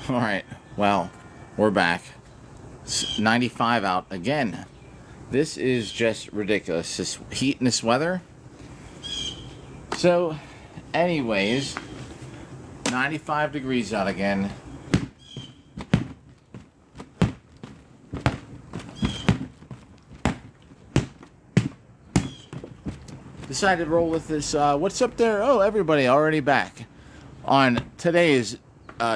All right, well, we're back. It's 95 out again. This is just ridiculous. This heat and this weather. So, anyways, 95 degrees out again. Decided to roll with this. What's up there? Oh, everybody already back on today's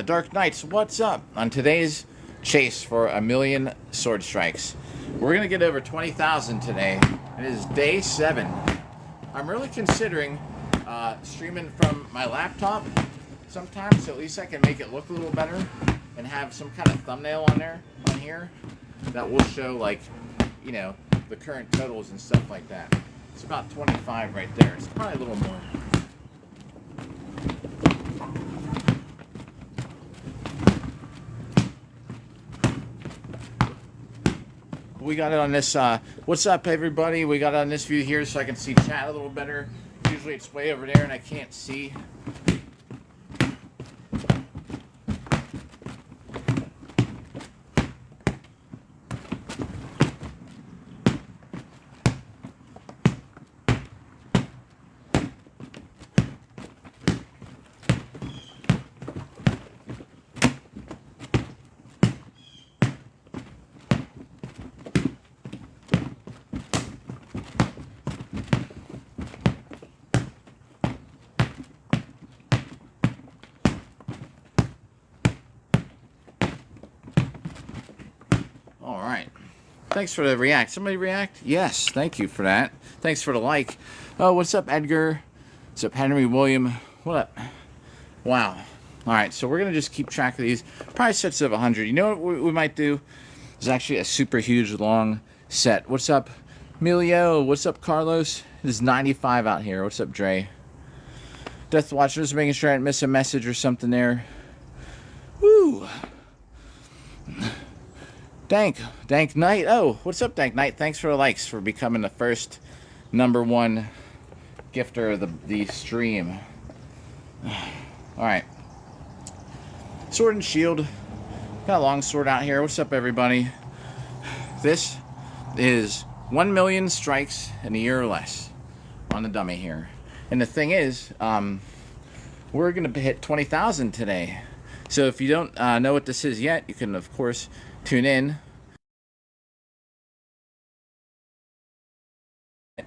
Dark Knights. What's up? On today's chase for 1,000,000 sword strikes. We're going to get over 20,000 today. It is day 7. I'm really considering streaming from my laptop sometimes, so at least I can make it look a little better and have some kind of thumbnail on here that will show, like, you know, the current totals and stuff like that. It's about 25 right there. It's probably a little more. We got it on this, what's up everybody? We got it on this view here so I can see chat a little better. Usually it's way over there and I can't see. Alright. Thanks for the react. Somebody react? Yes, thank you for that. Thanks for the like. Oh, what's up, Edgar? What's up, Henry William? What up? Wow. Alright, so we're going to just keep track of these. Probably sets of 100. You know what we might do? There's actually a super huge long set. What's up, Emilio? What's up, Carlos? It is 95 out here. What's up, Dre? Death Watch, just making sure I didn't miss a message or something there. Woo! Dank Knight. Oh, what's up, Dank Knight? Thanks for the likes, for becoming the first #1 gifter of the stream. Alright. Sword and shield. Got a longsword out here. What's up, everybody? This is 1,000,000 strikes in a year or less on the dummy here. And the thing is, we're going to hit 20,000 today. So if you don't know what this is yet, you can, of course, tune in.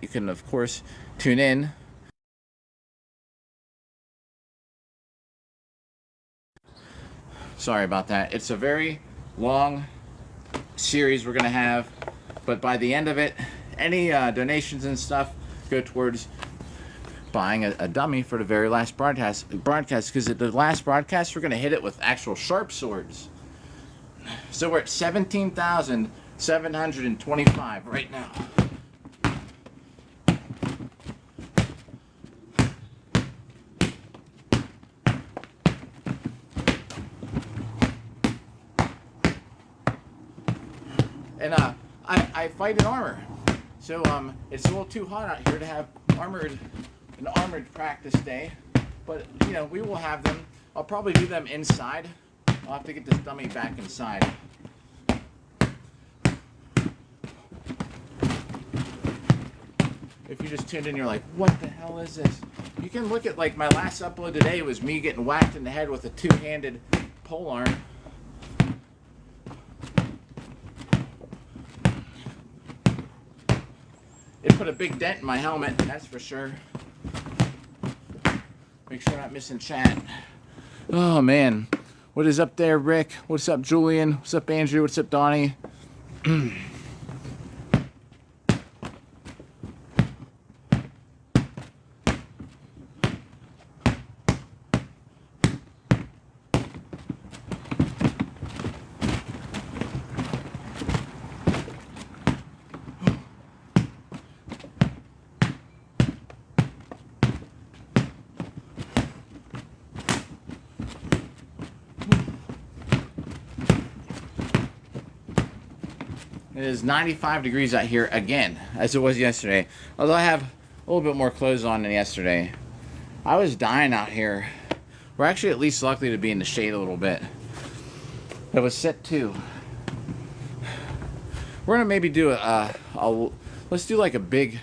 You can, of course, tune in. Sorry about that. It's a very long series we're going to have. But by the end of it, any donations and stuff go towards buying a dummy for the very last broadcast. Because at the last broadcast, we're going to hit it with actual sharp swords. So we're at 17,725 right now. And I fight in armor. So it's a little too hot out here to have an armored practice day. But, you know, we will have them. I'll probably do them inside. I'll have to get this dummy back inside. If you just tuned in, you're like, what the hell is this? You can look at, like, my last upload today was me getting whacked in the head with a two-handed polearm. It put a big dent in my helmet, that's for sure. Make sure I'm not missing chat. Oh, man. What is up there, Rick? What's up, Julian? What's up, Andrew? What's up, Donnie? It is 95 degrees out here again, as it was yesterday. Although I have a little bit more clothes on than yesterday. I was dying out here. We're actually at least lucky to be in the shade a little bit. That was set 2. We're gonna maybe do let's do like a big,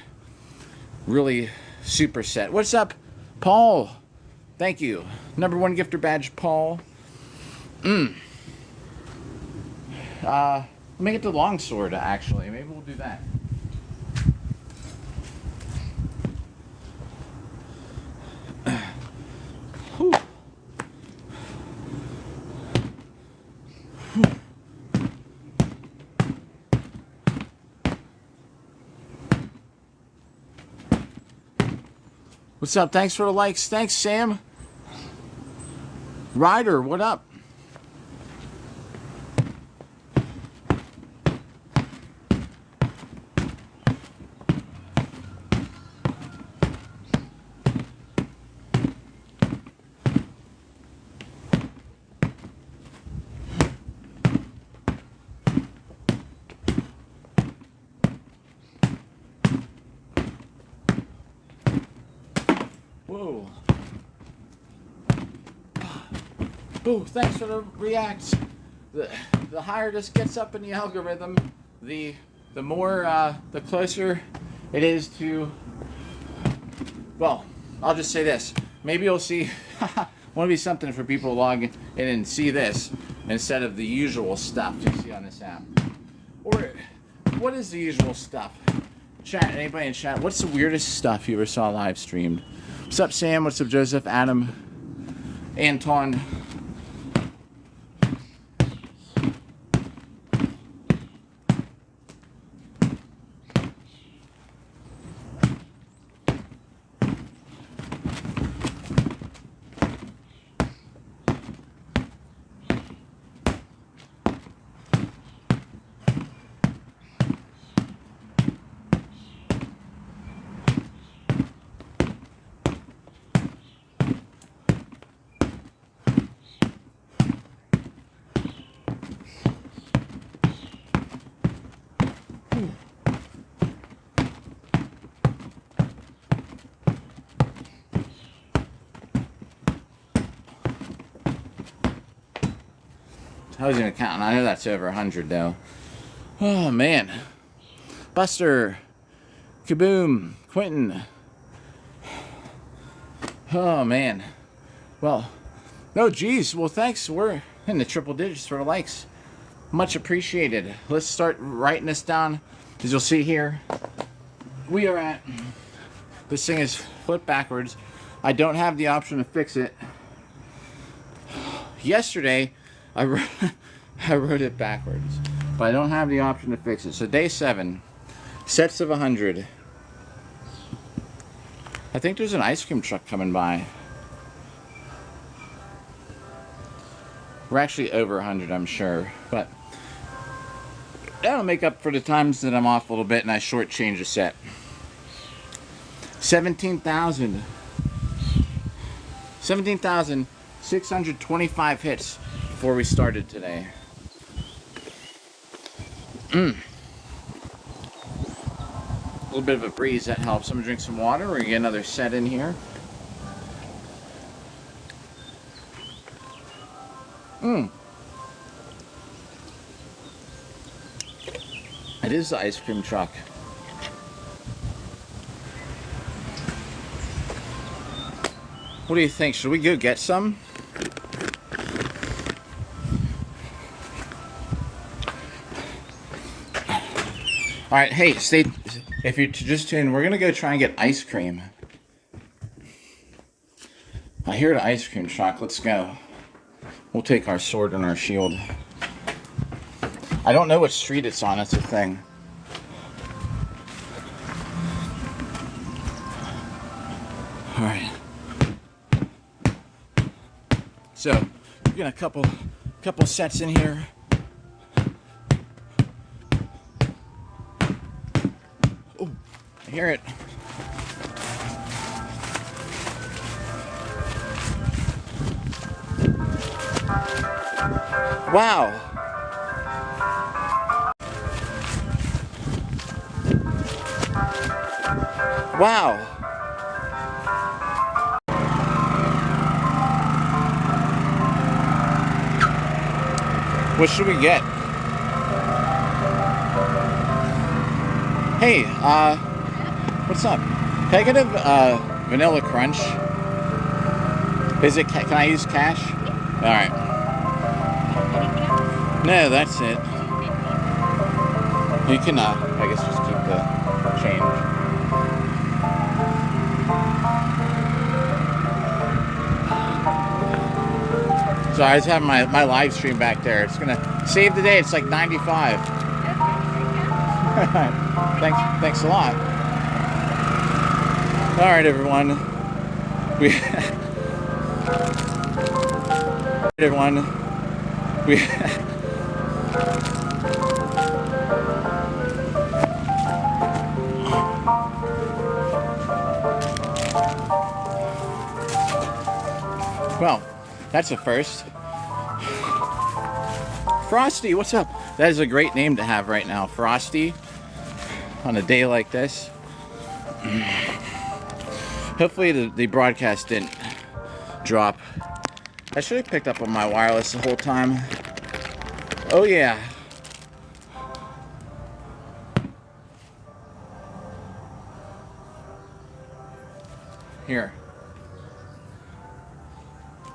really super set. What's up, Paul? Thank you. #1 gifter badge, Paul. Let me get the longsword, actually. Maybe we'll do that. Whew. What's up? Thanks for the likes. Thanks, Sam. Ryder, what up? Whoa. Ooh, thanks for the reacts. The higher this gets up in the algorithm, the more, the closer it is to, well, I'll just say this. Maybe you'll see, want to be something for people to log in and see this instead of the usual stuff you see on this app. Or, what is the usual stuff? Chat, anybody in chat, what's the weirdest stuff you ever saw live streamed? What's up, Sam? What's up, Joseph? Adam? Anton? I was even counting. I know that's over 100 though. Oh man. Buster. Kaboom. Quentin. Oh man. Well, no, geez. Well, thanks. We're in the triple digits for the likes. Much appreciated. Let's start writing this down. As you'll see here, we are at, this thing is flipped backwards. I don't have the option to fix it. Yesterday, I wrote it backwards, but I don't have the option to fix it. So day 7, sets of 100. I think there's an ice cream truck coming by. We're actually over 100, I'm sure, but that'll make up for the times that I'm off a little bit and I shortchange a set. 17,625 hits before we started today. A little bit of a breeze, that helps. I'm gonna drink some water. We're gonna get another set in here. It is the ice cream truck. What do you think? Should we go get some? Alright, hey, stay. If you're just tuned, we're gonna go try and get ice cream. I hear the ice cream truck. Let's go. We'll take our sword and our shield. I don't know what street it's on, that's the thing. Alright. So, we're gonna couple sets in here. Oh, I hear it. Wow. Wow. What should we get? Hey, what's up? Can I get a vanilla crunch? Is it? Can I use cash? All right. No, that's it. You can, I guess, just keep the change. So I just have my live stream back there. It's gonna save the day. It's like 95. Thanks a lot. All right, everyone. Well, that's a first. Frosty, what's up? That is a great name to have right now, Frosty, on a day like this. Hopefully the broadcast didn't drop. I should have picked up on my wireless the whole time. Oh yeah. Here.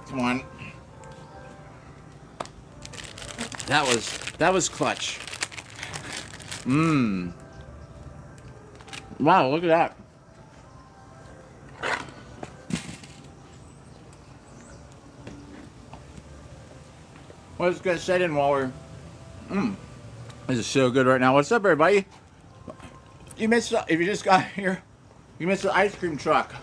Come on. That was clutch. Wow, look at that. Well, let's get set in while we're... This is so good right now. What's up, everybody? You missed... If you just got here, you missed the ice cream truck.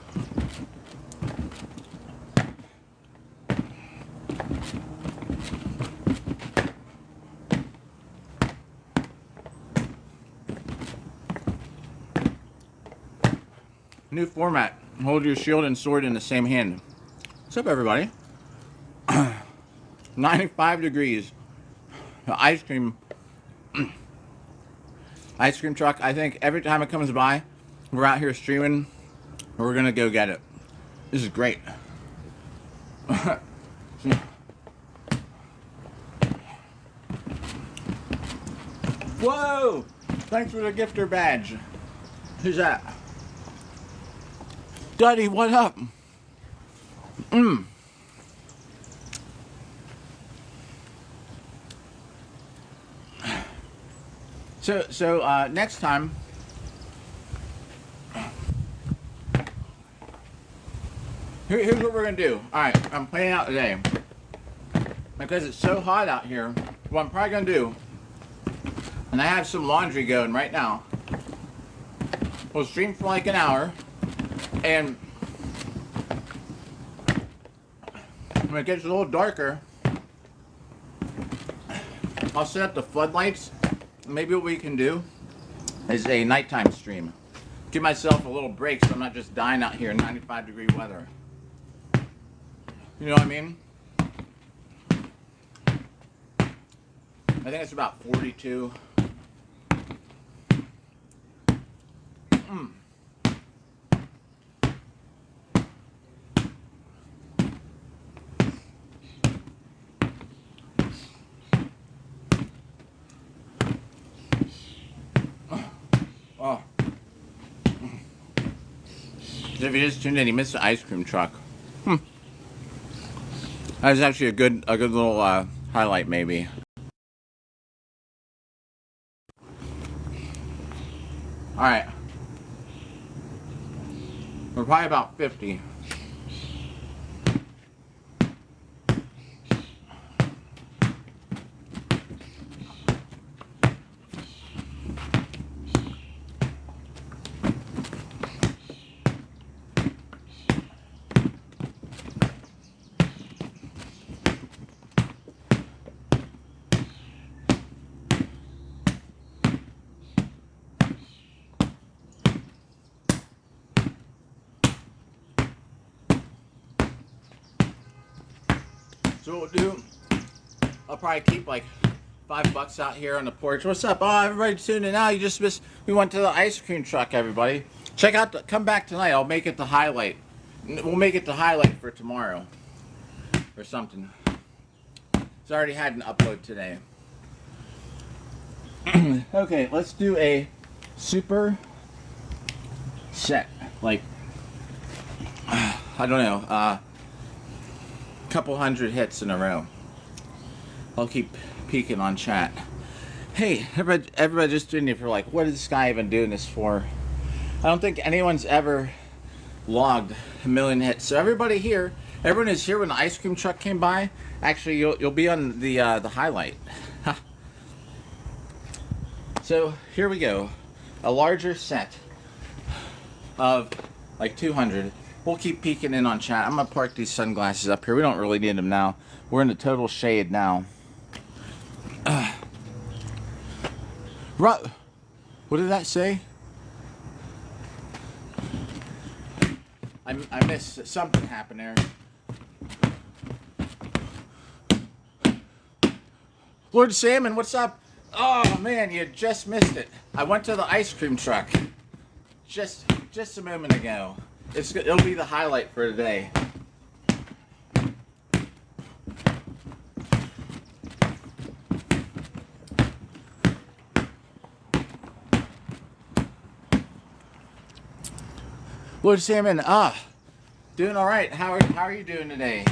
New format. Hold your shield and sword in the same hand. What's up, everybody? 95 degrees. The ice cream truck. I think every time it comes by, we're out here streaming. We're gonna go get it. This is great. Whoa! Thanks for the gifter badge. Who's that? Duddy, what up? So next time, here's what we're gonna do. All right, I'm planning out today because it's so hot out here. What I'm probably gonna do, and I have some laundry going right now. We'll stream for like an hour, and when it gets a little darker, I'll set up the floodlights. Maybe what we can do is a nighttime stream. Give myself a little break so I'm not just dying out here in 95-degree weather. You know what I mean? I think it's about 42. Oh. If you just tuned in, you missed the ice cream truck. That was actually a good little highlight, maybe. All right, we're probably about 50. So what we'll do, I'll probably keep like $5 out here on the porch. What's up? Oh, everybody tuning in now. You just missed, we went to the ice cream truck, everybody. Check out, come back tonight. I'll make it the highlight. We'll make it the highlight for tomorrow or something. So I already had an upload today. Okay, let's do a super set. Like, I don't know, couple hundred hits in a row. I'll keep peeking on chat. Hey, everybody just tuning in for like, what is this guy even doing this for? I don't think anyone's ever logged 1,000,000 hits. So everybody here, everyone is here when the ice cream truck came by. Actually, you'll be on the highlight. So here we go, a larger set of like 200. We'll keep peeking in on chat. I'm gonna park these sunglasses up here. We don't really need them now. We're in the total shade now. What did that say? I missed something happened there. Lord Salmon, what's up? Oh man, you just missed it. I went to the ice cream truck just a moment ago. It'll be the highlight for today. Lord Salmon, doing all right. How are you doing today?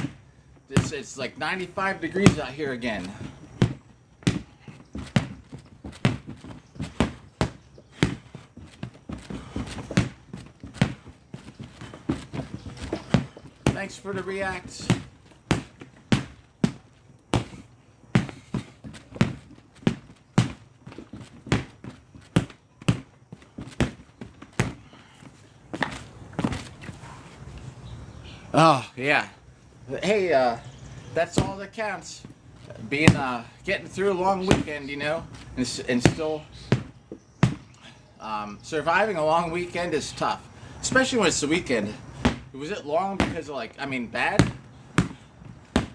It's like 95 degrees out here again. Thanks for the reacts. Oh yeah. Hey, that's all that counts. Being getting through a long weekend, you know, and still surviving a long weekend is tough, especially when it's the weekend. Was it long because of, like, I mean, bad?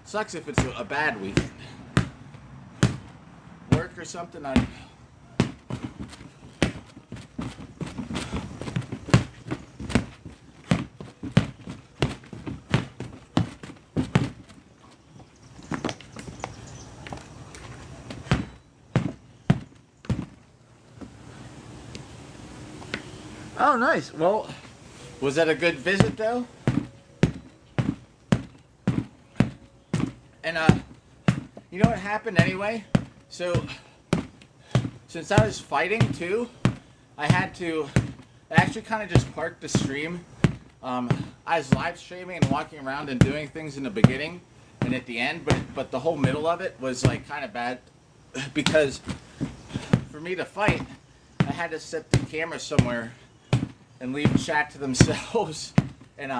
Sucks if it's a bad weekend. Work or something, I don't know. Oh, nice. Well, was that a good visit, though? And, you know what happened anyway? So, since I was fighting, too, I actually kind of just parked the stream. I was live streaming and walking around and doing things in the beginning and at the end, but the whole middle of it was, like, kind of bad because for me to fight, I had to set the camera somewhere and leave chat to themselves. And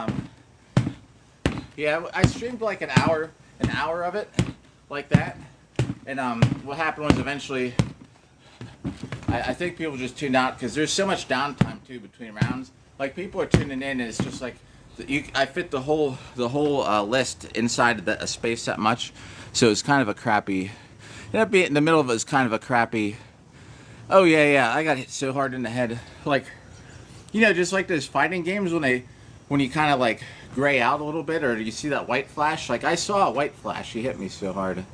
yeah, I streamed like an hour of it like that. And what happened was eventually I think people just tuned out because there's so much downtime too between rounds. Like, people are tuning in and it's just like I fit the whole list inside a space that much, so it's kind of a crappy. Ended up being in the middle of it was kind of a crappy. Oh yeah, I got hit so hard in the head, like. You know, just like those fighting games when you kind of like gray out a little bit, or you see that white flash. Like, I saw a white flash. He hit me so hard.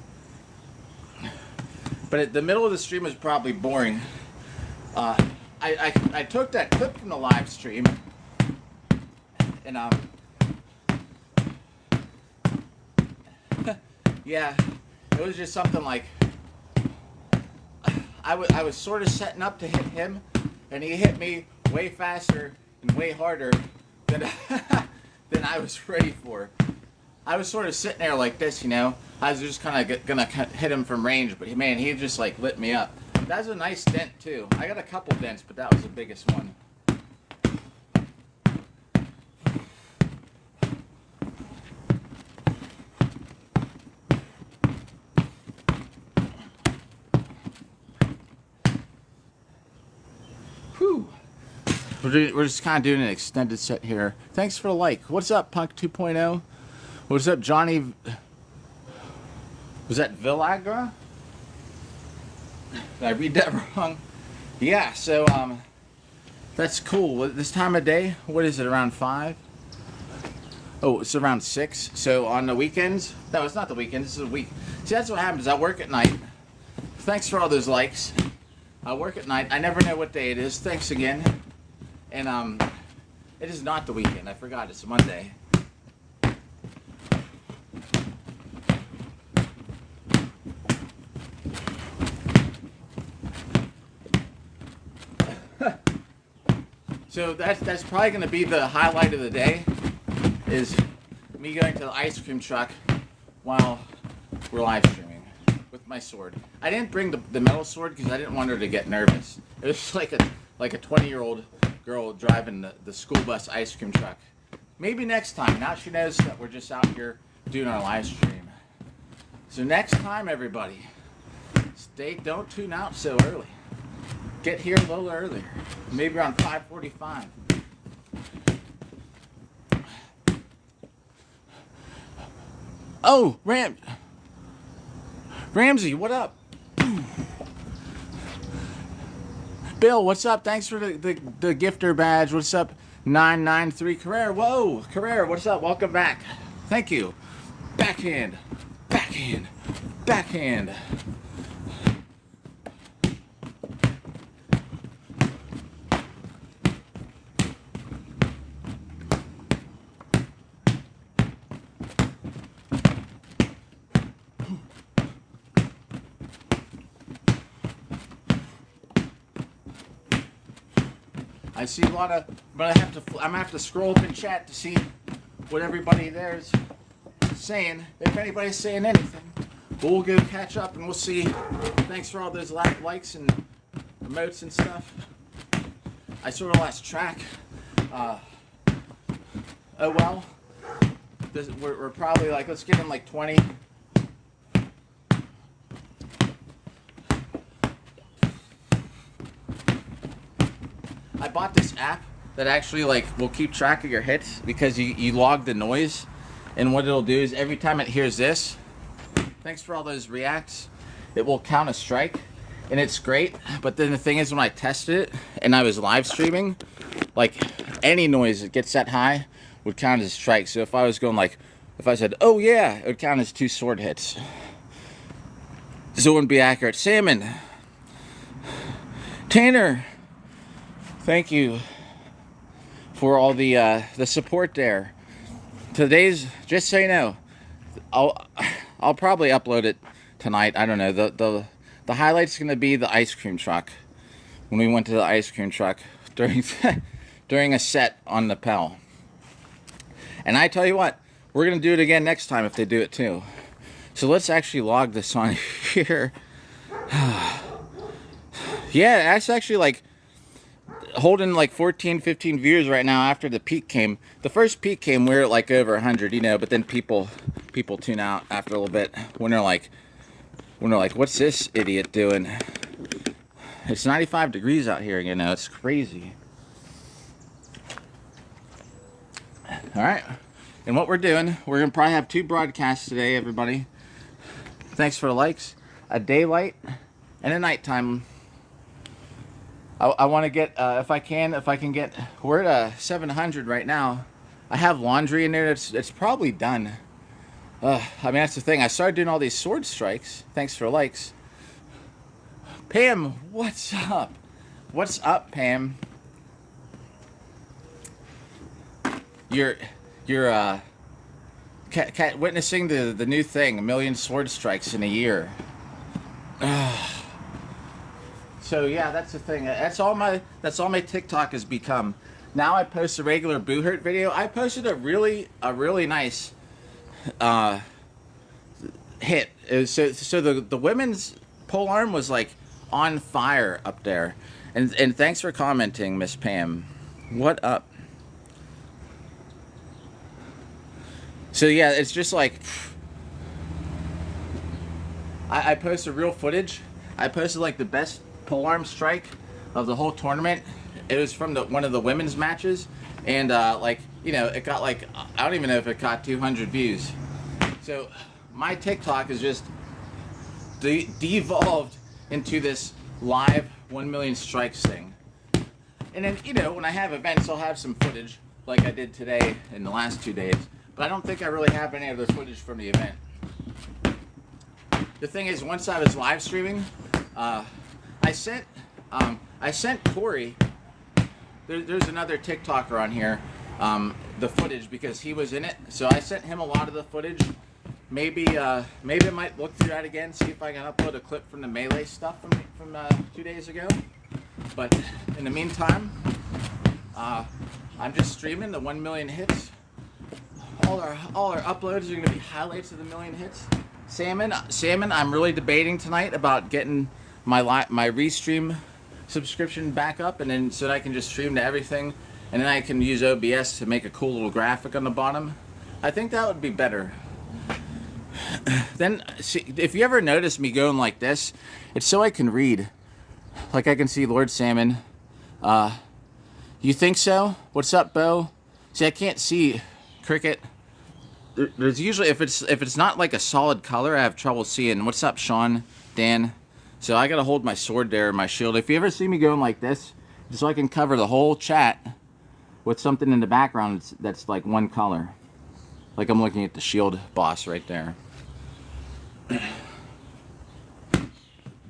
But at the middle of the stream was probably boring. I took that clip from the live stream, and yeah, it was just something like I was sort of setting up to hit him, and he hit me way faster and way harder than than I was ready for. I was sort of sitting there like this, you know. I was just kind of gonna hit him from range, but man, he just like lit me up. That was a nice dent too. I got a couple dents, but that was the biggest one. Whew. We're just kind of doing an extended set here. Thanks for the like. What's up, Punk 2.0? What's up, Johnny? Was that Villagra? Did I read that wrong? Yeah, so, that's cool. This time of day, what is it, around 5? Oh, it's around 6. So on the weekends, no, it's not the weekends, it's a week. See, that's what happens. I work at night. Thanks for all those likes. I work at night. I never know what day it is. Thanks again. And it is not the weekend. I forgot. It's Monday. So that's probably going to be the highlight of the day, is me going to the ice cream truck while we're live streaming with my sword. I didn't bring the metal sword because I didn't want her to get nervous. It was like a 20-year-old girl driving the school bus ice cream truck. Maybe next time. Now she knows that we're just out here doing our live stream. So next time, everybody, don't tune out so early. Get here a little earlier, maybe around 5:45. Oh, Ramsey, what up? Bill, what's up? Thanks for the gifter badge. What's up? 993 Carrera. Whoa, Carrera, what's up? Welcome back. Thank you. Backhand, backhand, backhand. I see a lot of, but I'm gonna have to scroll up in chat to see what everybody there is saying. If anybody's saying anything, we'll go catch up and we'll see. Thanks for all those likes and emotes and stuff. I sort of lost track. Oh well. We're probably like, let's get in like 20. I bought this app that actually like will keep track of your hits because you log the noise, and what it'll do is every time it hears this, thanks for all those reacts, it will count a strike, and it's great. But then the thing is, when I tested it and I was live streaming, like any noise that gets that high would count as a strike. So if I was going like, if I said, oh yeah, it would count as 2 sword hits. So it wouldn't be accurate. Salmon, Tanner, thank you for all the support there. Today's, just so you know, I'll probably upload it tonight. I don't know. The highlight's gonna be the ice cream truck, when we went to the ice cream truck during a set on the Pell. And I tell you what, we're gonna do it again next time if they do it too. So let's actually log this on here. Yeah, it's actually like holding like 14-15 views right now after the peak came. The first peak came, we were at like over 100, you know, but then people tune out after a little bit when they're like, what's this idiot doing? It's 95 degrees out here, you know, it's crazy. All right, and what we're doing, we're gonna probably have 2 broadcasts today, everybody. Thanks for the likes. A daylight and a nighttime. I want to get, if I can get, we're at 700 right now. I have laundry in there. It's probably done. I mean, that's the thing. I started doing all these sword strikes. Thanks for likes. Pam, what's up? What's up, Pam? You're witnessing the new thing, 1 million sword strikes in a year. So yeah, that's the thing. That's all my TikTok has become. Now I post a regular Boo Hurt video. I posted a really nice hit. So the women's pole arm was like on fire up there. And thanks for commenting, Miss Pam. What up? So yeah, it's just like I posted real footage. I posted like the best polearm strike of the whole tournament. It was from one of the women's matches, and like, you know, it got like, I don't even know if it got 200 views. So my TikTok is just devolved into this live 1 million strikes thing. And then, you know, when I have events, I'll have some footage like I did today in the last 2 days. but I don't think I really have any of the footage from the event. The thing is, once I was live streaming, I sent Corey, there's another TikToker on here, the footage because he was in it. So I sent him a lot of the footage. Maybe I might look through that again, see if I can upload a clip from the melee stuff from 2 days ago. But in the meantime, I'm just streaming the 1 million hits. All our uploads are going to be highlights of the 1 million hits. Salmon, I'm really debating tonight about getting my restream subscription back up, and then so that I can just stream to everything, and then I can use OBS to make a cool little graphic on the bottom. I think that would be better. Then, see, if you ever notice me going like this, it's so I can read. Like I can see Lord Salmon. You think so? What's up, Bo? See, I can't see Cricket. There's usually, if it's not like a solid color, I have trouble seeing. What's up, Sean? Dan? So I gotta hold my sword there, my shield. If you ever see me going like this, just so I can cover the whole chat with something in the background that's like one color. Like I'm looking at the shield boss right there.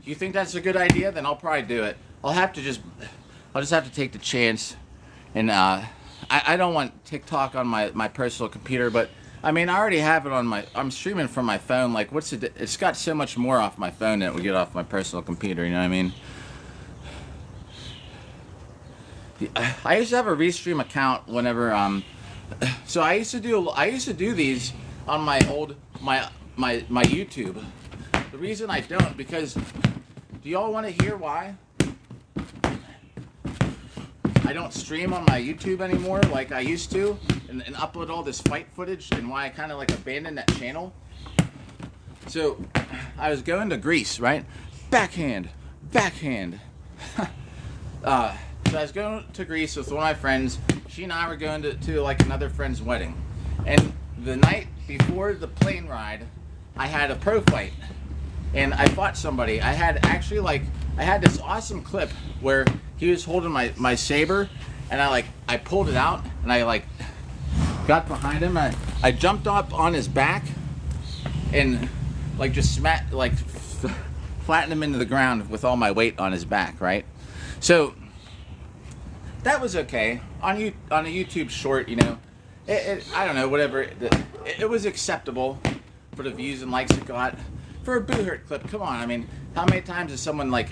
You think that's a good idea? Then I'll probably do it. I'll just have to take the chance. And I don't want TikTok on my personal computer, but I mean, I already have it on I'm streaming from my phone. Like, it's got so much more off my phone than it would get off my personal computer, you know what I mean? I used to have a restream account whenever, so I used to do these on my old, my YouTube. The reason I don't, because, do y'all want to hear why I don't stream on my YouTube anymore like I used to, and upload all this fight footage, and why I kind of like abandoned that channel? So I was going to Greece, right? Backhand. So I was going to Greece with one of my friends. She and I were going to like another friend's wedding, and the night before the plane ride, I had a pro fight, and I fought somebody. I had this awesome clip where he was holding my saber, and I pulled it out, and I like got behind him. I jumped up on his back, and like just flattened him into the ground with all my weight on his back, right? So that was okay on a YouTube short, you know. I don't know, whatever. It was acceptable for the views and likes it got. For a Boo Hurt clip, come on. I mean, how many times does someone like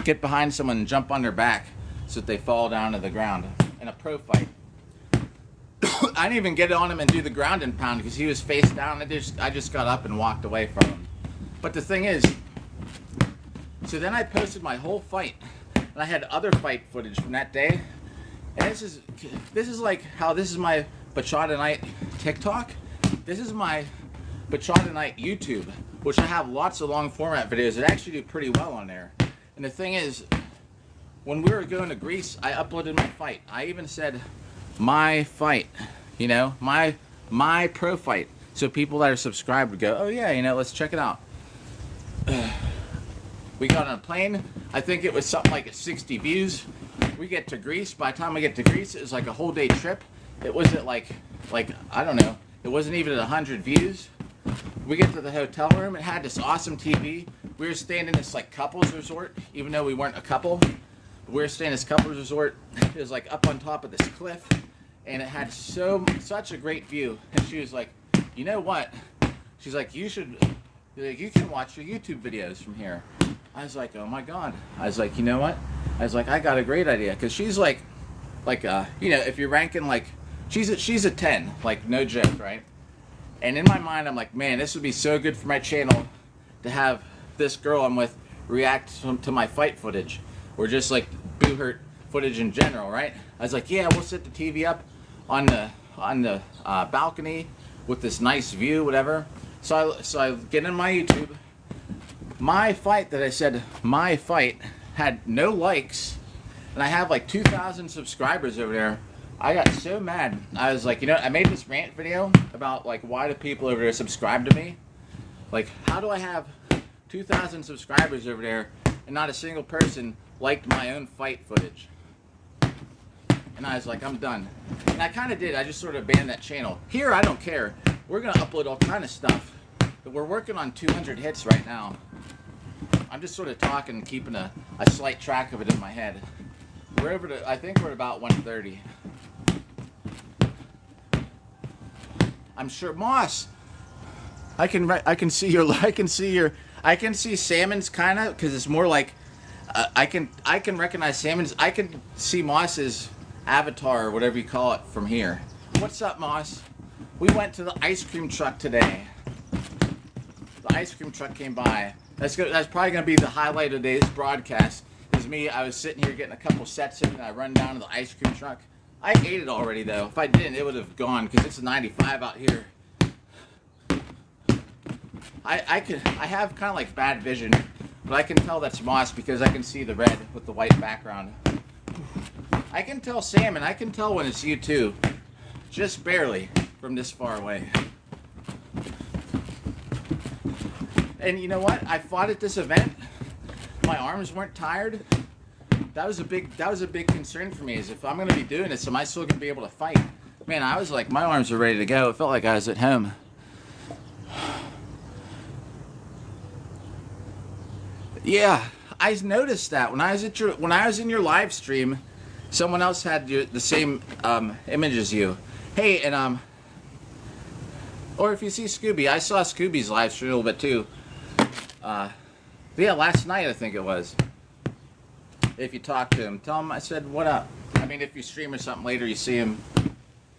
get behind someone and jump on their back so that they fall down to the ground in a pro fight? I didn't even get on him and do the ground and pound because he was face down. I just got up and walked away from him. But the thing is, so then I posted my whole fight, and I had other fight footage from that day. And this is like how this is my Bachata Night TikTok. This is my Bachata Night YouTube, which I have lots of long format videos that actually do pretty well on there. And the thing is, when we were going to Greece, I uploaded my fight. I even said my fight, you know, my pro fight. So people that are subscribed would go, oh yeah, you know, let's check it out. We got on a plane. I think it was something like 60 views. We get to Greece. By the time we get to Greece, it was like a whole day trip. It wasn't like I don't know. It wasn't even at 100 views. We get to the hotel room. It had this awesome TV. We were staying in this like couples resort, even though we weren't a couple. We were staying in this couples resort. It was like up on top of this cliff, and it had such a great view. And she was like, you know what? She's like, you can watch your YouTube videos from here. I was like, oh my god. I was like, you know what? I was like, I got a great idea, because she's like you know, if you're ranking like, she's a 10, like no joke, right? And in my mind, I'm like, man, this would be so good for my channel to have this girl I'm with react to my fight footage, or just like Boo Hurt footage in general, right? I was like, yeah, we'll set the TV up on the balcony with this nice view, whatever. So I get in my YouTube. My fight that I said, my fight, had no likes, and I have like 2,000 subscribers over there. I got so mad. I was like, you know, I made this rant video about like, why do people over there subscribe to me? Like, how do I have 2,000 subscribers over there and not a single person liked my own fight footage? And I was like, I'm done. And I kind of did. I just sort of abandoned that channel. Here, I don't care. We're going to upload all kind of stuff. But we're working on 200 hits right now. I'm just sort of talking and keeping a slight track of it in my head. We're over to, I think we're at about 130. I'm sure, Moss. I can see Salmon's kind of, because it's more like I can recognize Salmon's. I can see Moss's avatar or whatever you call it from here. What's up, Moss? We went to the ice cream truck today. The ice cream truck came by. That's probably gonna be the highlight of today's broadcast. Is me. I was sitting here getting a couple sets in, and I run down to the ice cream truck. I ate it already though. If I didn't, it would have gone because it's a 95 out here. I have kind of like bad vision, but I can tell that's Moss because I can see the red with the white background. I can tell Salmon. I can tell when it's you too, just barely from this far away. And you know what? I fought at this event. My arms weren't tired. That was a big concern for me. Is if I'm going to be doing this, am I still going to be able to fight? Man, I was like, my arms were ready to go. It felt like I was at home. Yeah, I noticed that when I was in your live stream, someone else had the same image as you. Hey, and or if you see Scooby, I saw Scooby's live stream a little bit too. Yeah, last night I think it was. If you talk to him, tell him I said what up. I mean, if you stream or something later, you see him.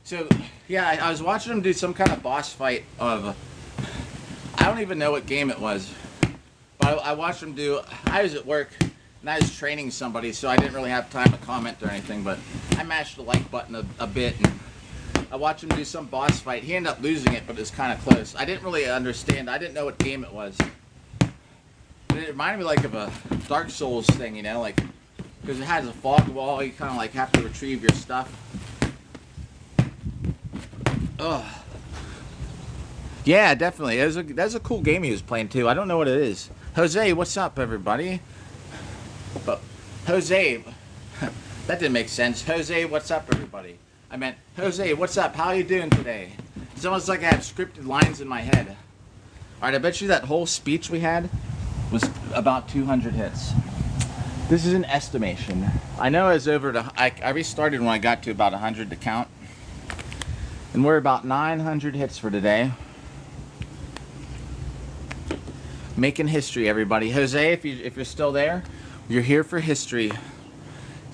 So yeah, I was watching him do some kind of boss fight of. I don't even know what game it was. But I watched him do. I was at work and I was training somebody, so I didn't really have time to comment or anything. But I mashed the like button a bit, and I watched him do some boss fight. He ended up losing it, but it was kind of close. I didn't really understand. I didn't know what game it was. But it reminded me like of a Dark Souls thing, you know, like because it has a fog wall. You kind of like have to retrieve your stuff. Ugh. Yeah, definitely. That's a cool game he was playing too. I don't know what it is. Jose, what's up, everybody? But Jose, that didn't make sense. Jose, what's up, everybody? I meant, Jose, what's up? How are you doing today? It's almost like I have scripted lines in my head. All right, I bet you that whole speech we had was about 200 hits. This is an estimation. I know I was over to. I restarted when I got to about 100 to count, and we're about 900 hits for today. Making history, everybody. Jose, if you're still there, you're here for history.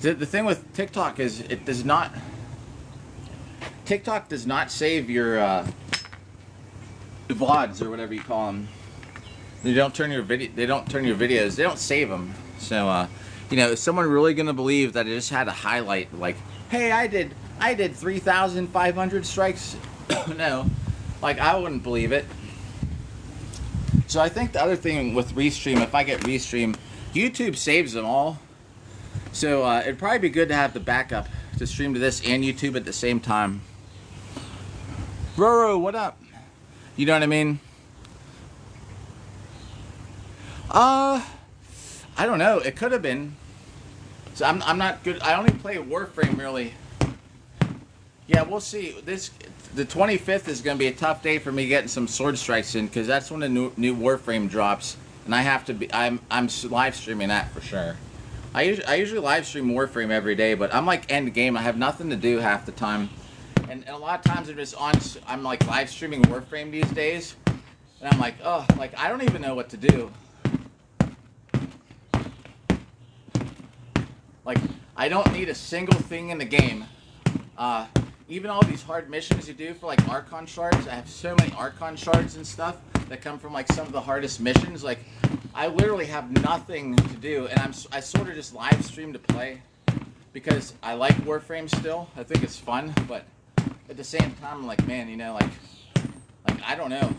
The thing with TikTok is TikTok does not save your VODs or whatever you call them. They don't turn your videos. They don't save them. So you know, is someone really gonna believe that it just had a highlight like, hey, I did 3,500 strikes? No, like I wouldn't believe it. So I think the other thing with Restream, if I get Restream, YouTube saves them all. So it'd probably be good to have the backup to stream to this and YouTube at the same time. Roro, what up? You know what I mean? I don't know. It could have been. So I'm not good. I only play Warframe really. Yeah, we'll see. The 25th is going to be a tough day for me getting some sword strikes in because that's when the new Warframe drops, and I have to be. I'm live streaming that for sure. I usually live stream Warframe every day, but I'm like end game. I have nothing to do half the time, and a lot of times I'm like live streaming Warframe these days, and I'm like, oh, like I don't even know what to do. Like I don't need a single thing in the game. Even all these hard missions you do for like Archon shards, I have so many Archon shards and stuff that come from like some of the hardest missions. Like, I literally have nothing to do, and I sort of just live stream to play because I like Warframe still. I think it's fun, but at the same time, I'm like, man, you know, like I don't know.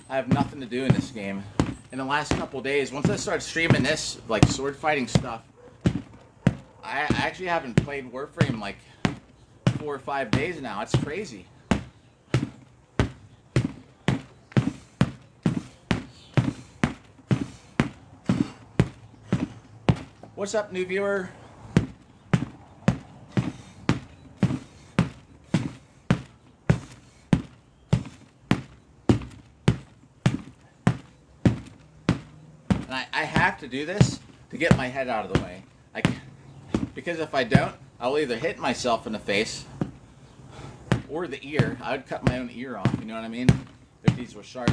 I have nothing to do in this game. In the last couple days, once I started streaming this like sword fighting stuff, I actually haven't played Warframe like 4 or 5 days now. It's crazy. What's up, new viewer? And I have to do this to get my head out of the way. Because if I don't, I'll either hit myself in the face or the ear. I would cut my own ear off, you know what I mean? If these were sharp.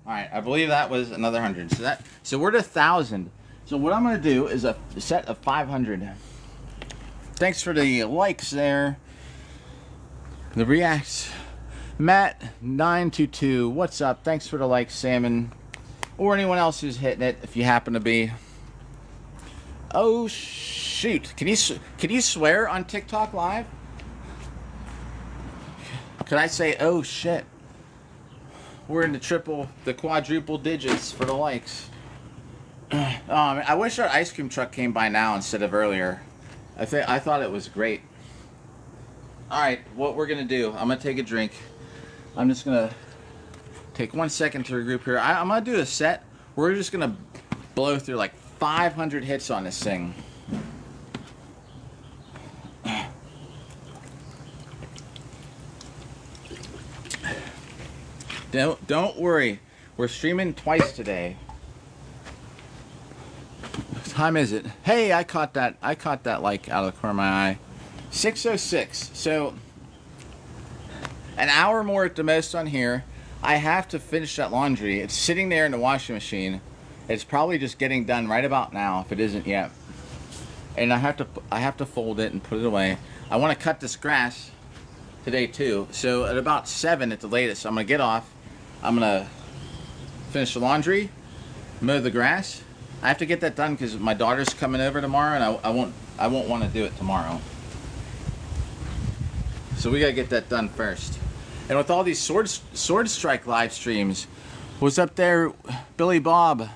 Alright, I believe that was another 100. So we're at 1,000. So what I'm going to do is a set of 500. Thanks for the likes there. The reacts. Matt922, what's up? Thanks for the likes, Salmon. Or anyone else who's hitting it, if you happen to be. Oh, shoot. Can you swear on TikTok Live? Can I say, oh, shit? We're in the quadruple digits for the likes. I wish our ice cream truck came by now instead of earlier. I thought it was great. Alright, what we're going to do, I'm going to take a drink. I'm just going to take 1 second to regroup here. I'm going to do a set. We're just going to blow through like 500 hits on this thing. Don't worry. We're streaming twice today. What time is it? Hey, I caught that like out of the corner of my eye. 6:06. So an hour more at the most on here. I have to finish that laundry. It's sitting there in the washing machine. It's probably just getting done right about now if it isn't yet. And I have to fold it and put it away. I want to cut this grass today too. So at about 7 at the latest, I'm gonna get off. I'm gonna finish the laundry, mow the grass. I have to get that done because my daughter's coming over tomorrow, and I won't want to do it tomorrow. So we gotta get that done first. And with all these sword strike live streams, what's up there, Billy Bob?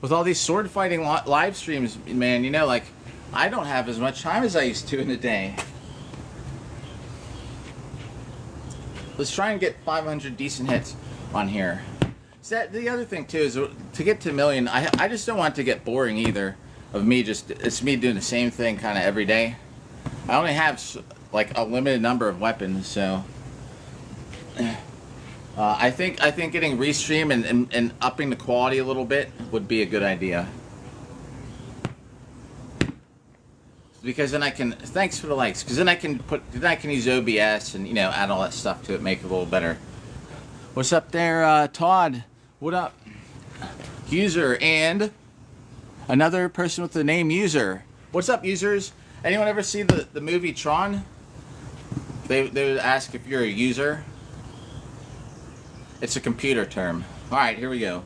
With all these sword fighting live streams, man, you know, like I don't have as much time as I used to in a day. Let's try and get 500 decent hits on here. So the other thing too is to get to 1 million. I just don't want it to get boring either. Of me it's me doing the same thing kind of every day. I only have like a limited number of weapons, so I think getting restream and upping the quality a little bit would be a good idea. Because then I can, thanks for the likes, because then I can use OBS and, you know, add all that stuff to it, make it a little better. What's up there, Todd? What up? User and another person with the name User. What's up, users? Anyone ever see the movie Tron? They would ask if you're a user. It's a computer term. All right, here we go.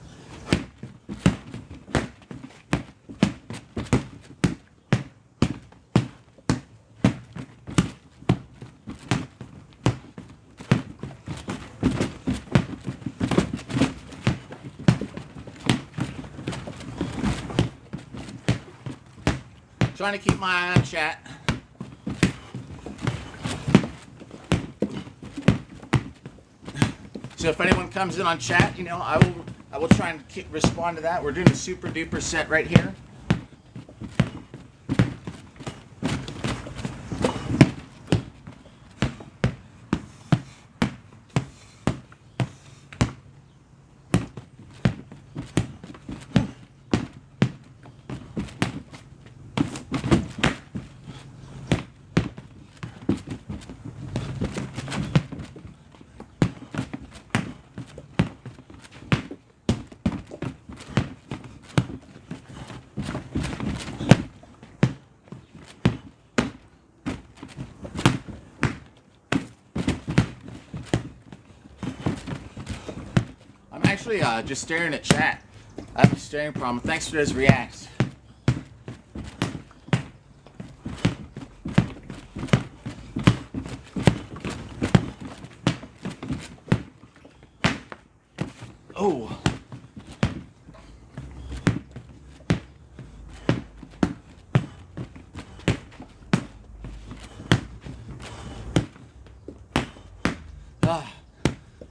Trying to keep my eye on chat. So if anyone comes in on chat, you know, I will try and respond to that. We're doing a super duper set right here. Actually, just staring at chat. I have a staring problem. Thanks for those reacts. Oh.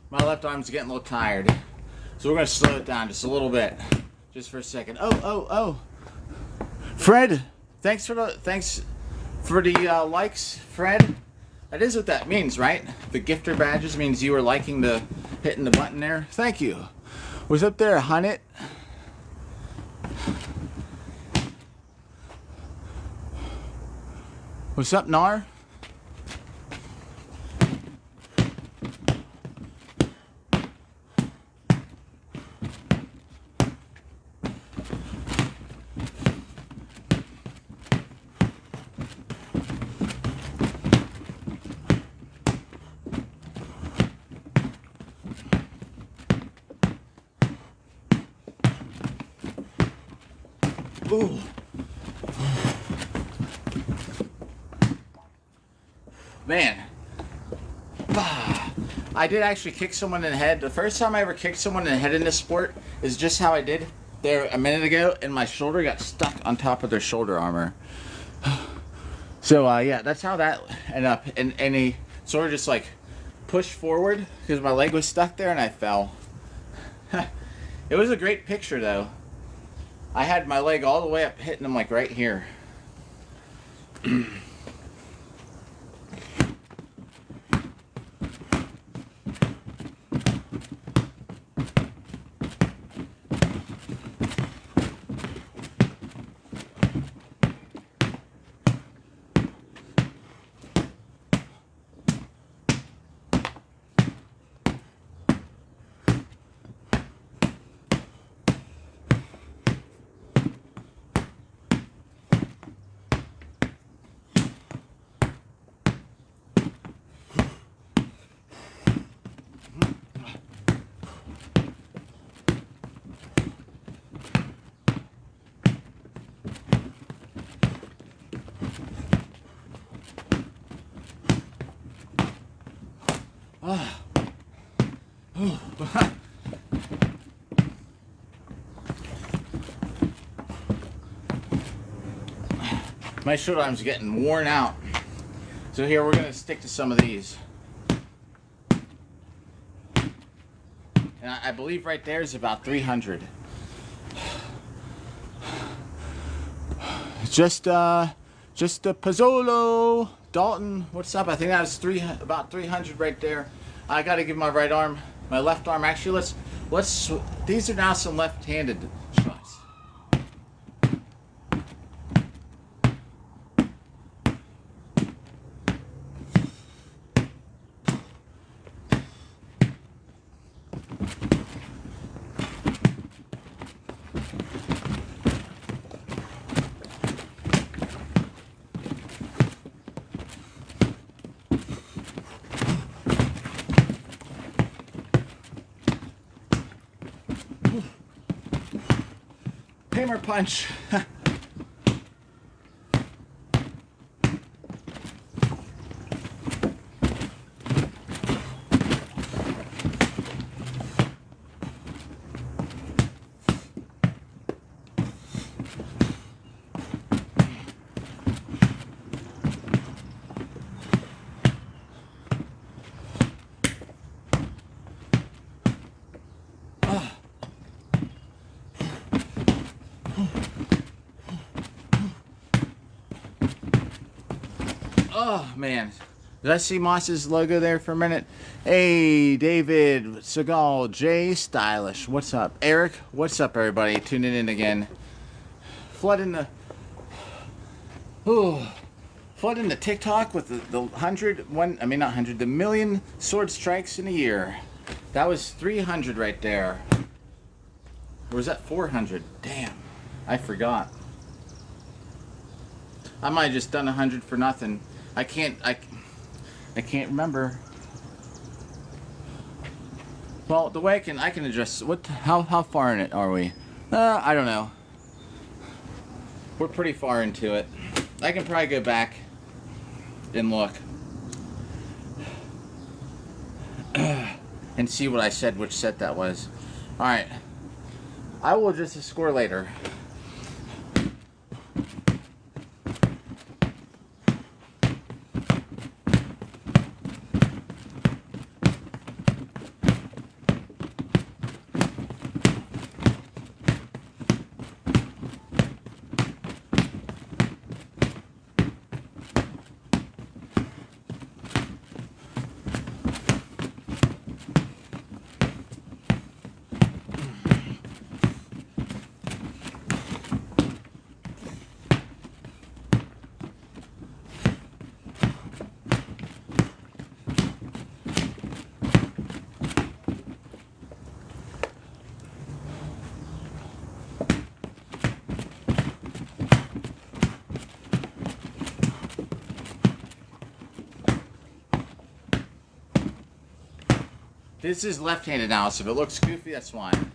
My left arm's getting a little tired. So we're going to slow it down just a little bit. Just for a second. Oh. Fred, thanks for the likes, Fred. That is what that means, right? The gifter badges means you were liking the hitting the button there. Thank you. Was up there, Hunnit? What's up, Nar? Ooh. Man. I did actually kick someone in the head. The first time I ever kicked someone in the head in this sport is just how I did there a minute ago, and my shoulder got stuck on top of their shoulder armor. So, yeah, that's how that ended up. And he sort of just, like, pushed forward because my leg was stuck there and I fell. It was a great picture, though. I had my leg all the way up, hitting him, like, right here. My shoulder arm's getting worn out. So here we're gonna stick to some of these. And I believe right there is about 300. Just a Pizzolo. Dalton, what's up? I think that was about 300 right there. I gotta give my right arm, my left arm. Actually, let's. These are now some left-handed shots. Hammer punch. Oh, man. Did I see Moss's logo there for a minute? Hey, David, Seagal, Jay, Stylish. What's up? Eric, what's up, everybody? Tuning in again. Flooding the TikTok with the the million sword strikes in a year. That was 300 right there. Or was that 400? Damn, I forgot. I might have just done 100 for nothing. I can't remember. Well, the way I can address how far in it are we? I don't know. We're pretty far into it. I can probably go back and look and see what I said, which set that was. All right. I will adjust the score later. This is left-handed now, so if it looks goofy, that's fine.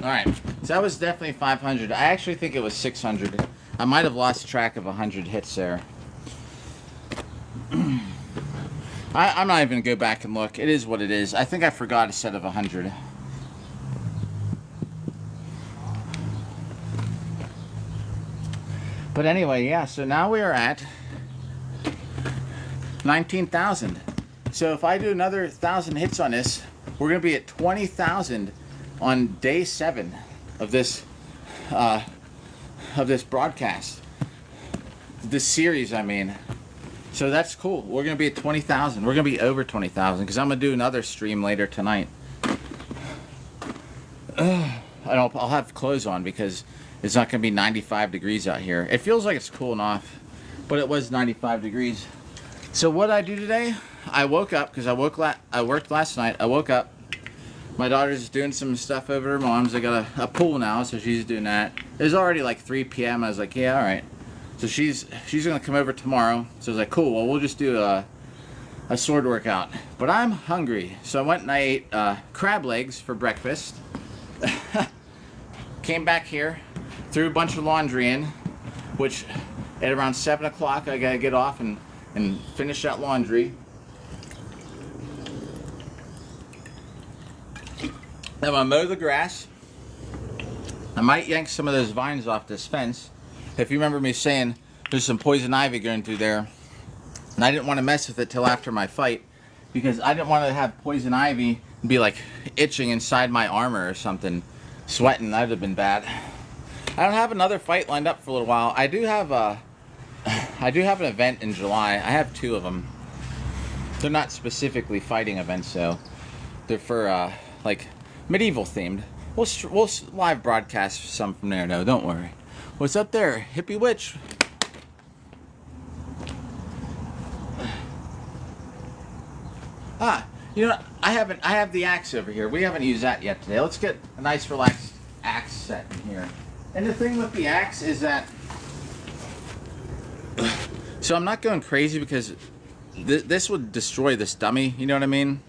Alright, so that was definitely 500. I actually think it was 600. I might have lost track of 100 hits there. I'm not even going to go back and look. It is what it is. I think I forgot a set of 100. But anyway, yeah, so now we are at 19,000. So if I do another 1,000 hits on this, we're going to be at 20,000 on day 7 of this broadcast, this series, I mean. So that's cool. We're gonna be at 20,000. We're gonna be over 20,000 because I'm gonna do another stream later tonight. I'll have clothes on because it's not gonna be 95 degrees out here. It feels like it's cooling off, but it was 95 degrees. So what I do today? I woke up because I worked last night. I woke up. My daughter's doing some stuff over at her mom's. I got a pool now, so she's doing that. It was already like 3 p.m. I was like, yeah, all right. So she's gonna come over tomorrow. So I was like, cool. Well, we'll just do a sword workout. But I'm hungry, so I went and I ate crab legs for breakfast. Came back here, threw a bunch of laundry in, which at around 7 o'clock I gotta get off and finish that laundry. I'm gonna mow the grass. I might yank some of those vines off this fence. If you remember me saying there's some poison ivy going through there, and I didn't want to mess with it till after my fight because I didn't want to have poison ivy be like itching inside my armor or something, sweating. That would have been bad. I don't have another fight lined up for a little while. I do have an event in July. I have 2 of them. They're not specifically fighting events, though. They're for like medieval themed. We'll live broadcast some from there, though. Don't worry. What's up there, hippie witch? You know, I have the axe over here. We haven't used that yet today. Let's get a nice relaxed axe set in here. And the thing with the axe is that, so I'm not going crazy because this would destroy this dummy. You know what I mean?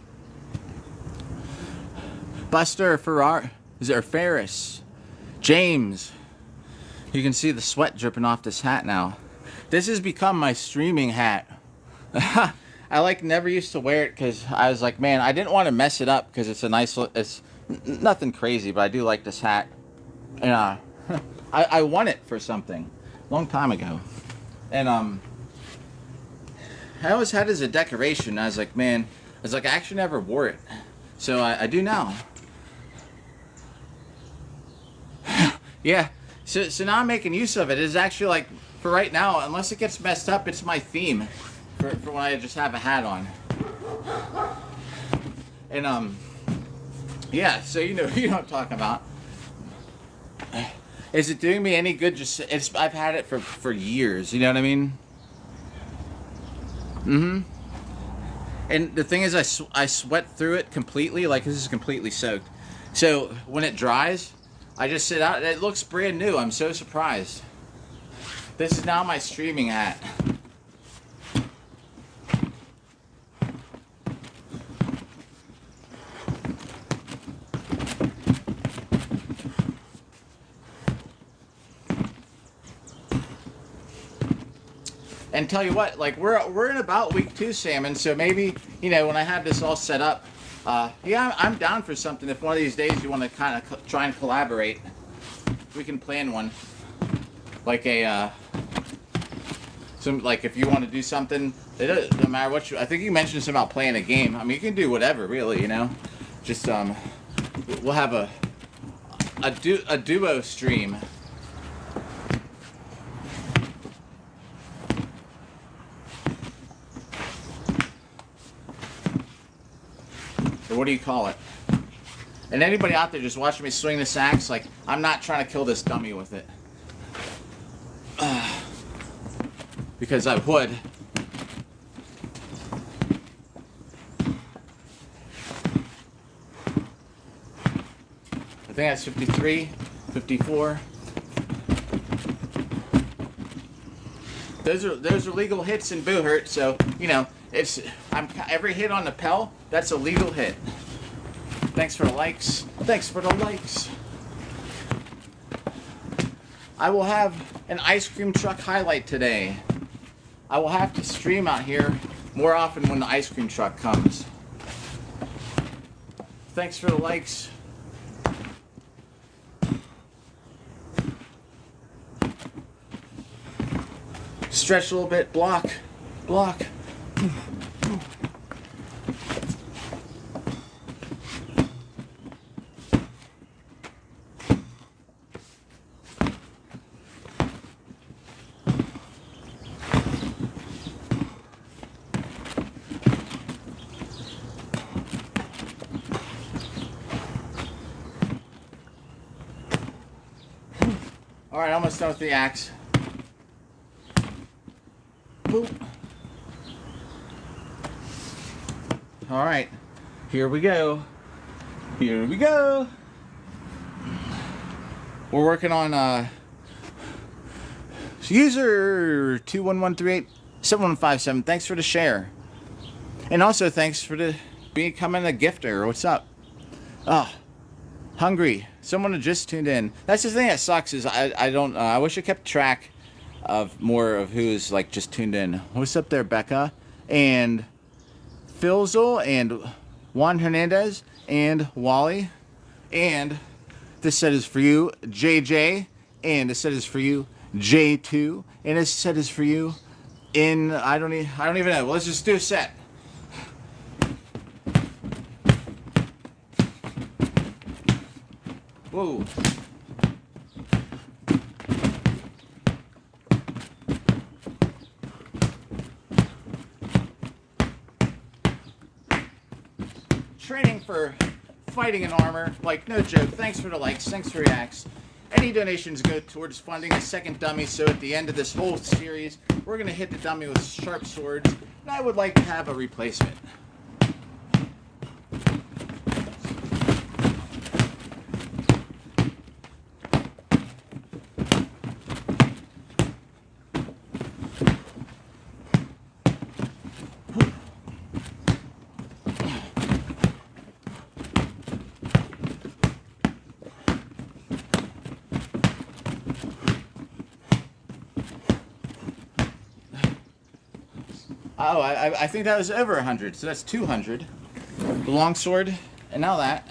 Buster, Ferris, James. You can see the sweat dripping off this hat now. This has become my streaming hat. I like never used to wear it because I was like, man, I didn't want to mess it up because it's a nice, it's nothing crazy, but I do like this hat. And I won it for something a long time ago. And I always had it as a decoration. I was like, man, I actually never wore it. So I do now. Yeah. So now I'm making use of it. It's actually like, for right now, unless it gets messed up, it's my theme for when I just have a hat on. And yeah, so you know what I'm talking about. Is it doing me any good? I've had it for years, you know what I mean? And the thing is, I sweat through it completely, like this is completely soaked. So when it dries, I just sit out. It looks brand new. I'm so surprised. This is now my streaming hat. And tell you what, like we're in about week 2, Salmon. So maybe, you know, when I have this all set up, yeah, I'm down for something. If one of these days you want to kind of try and collaborate, we can plan one. Like like if you want to do something, it doesn't matter what I think you mentioned something about playing a game. I mean, you can do whatever, really, you know. Just we'll have a duo stream. Or what do you call it? And anybody out there just watching me swing this axe, like, I'm not trying to kill this dummy with it. Because I would. I think that's 53, 54. Those are legal hits in Boo Hurt, so you know every hit on the Pell, that's a legal hit. Thanks for the likes. Thanks for the likes. I will have an ice cream truck highlight today. I will have to stream out here more often when the ice cream truck comes. Thanks for the likes. Stretch a little bit. Block. Block. Alright, almost done with the axe. Boop. Alright, here we go. Here we go. We're working on user 211387157. Thanks for the share. And also thanks for becoming a gifter. What's up? Oh, hungry. Someone had just tuned in. That's the thing that sucks is I wish I kept track of more of who's like just tuned in. What's up there, Becca? And Philzel and Juan Hernandez and Wally. And this set is for you, JJ. And this set is for you, J2. And this set is for you I don't even know. Well, let's just do a set. Whoa. Training for fighting in armor, like, no joke. Thanks for the likes, thanks for your acts. Any donations go towards funding a second dummy, so at the end of this whole series, we're going to hit the dummy with sharp swords, and I would like to have a replacement. Oh, I think that was over 100, so that's 200. The longsword, and now that.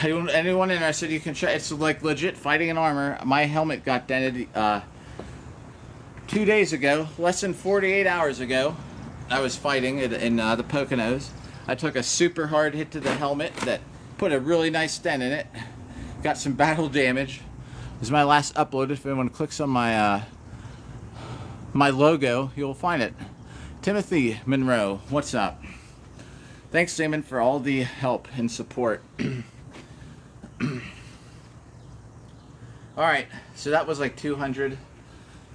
Anyone interested, you can check. It's like legit fighting in armor. My helmet got dented 2 days ago, less than 48 hours ago. I was fighting in the Poconos. I took a super hard hit to the helmet that put a really nice dent in it. Got some battle damage. This is my last upload. If anyone clicks on my my logo, you'll find it. Timothy Monroe, what's up? Thanks, Damon, for all the help and support. Alright, so that was like 200.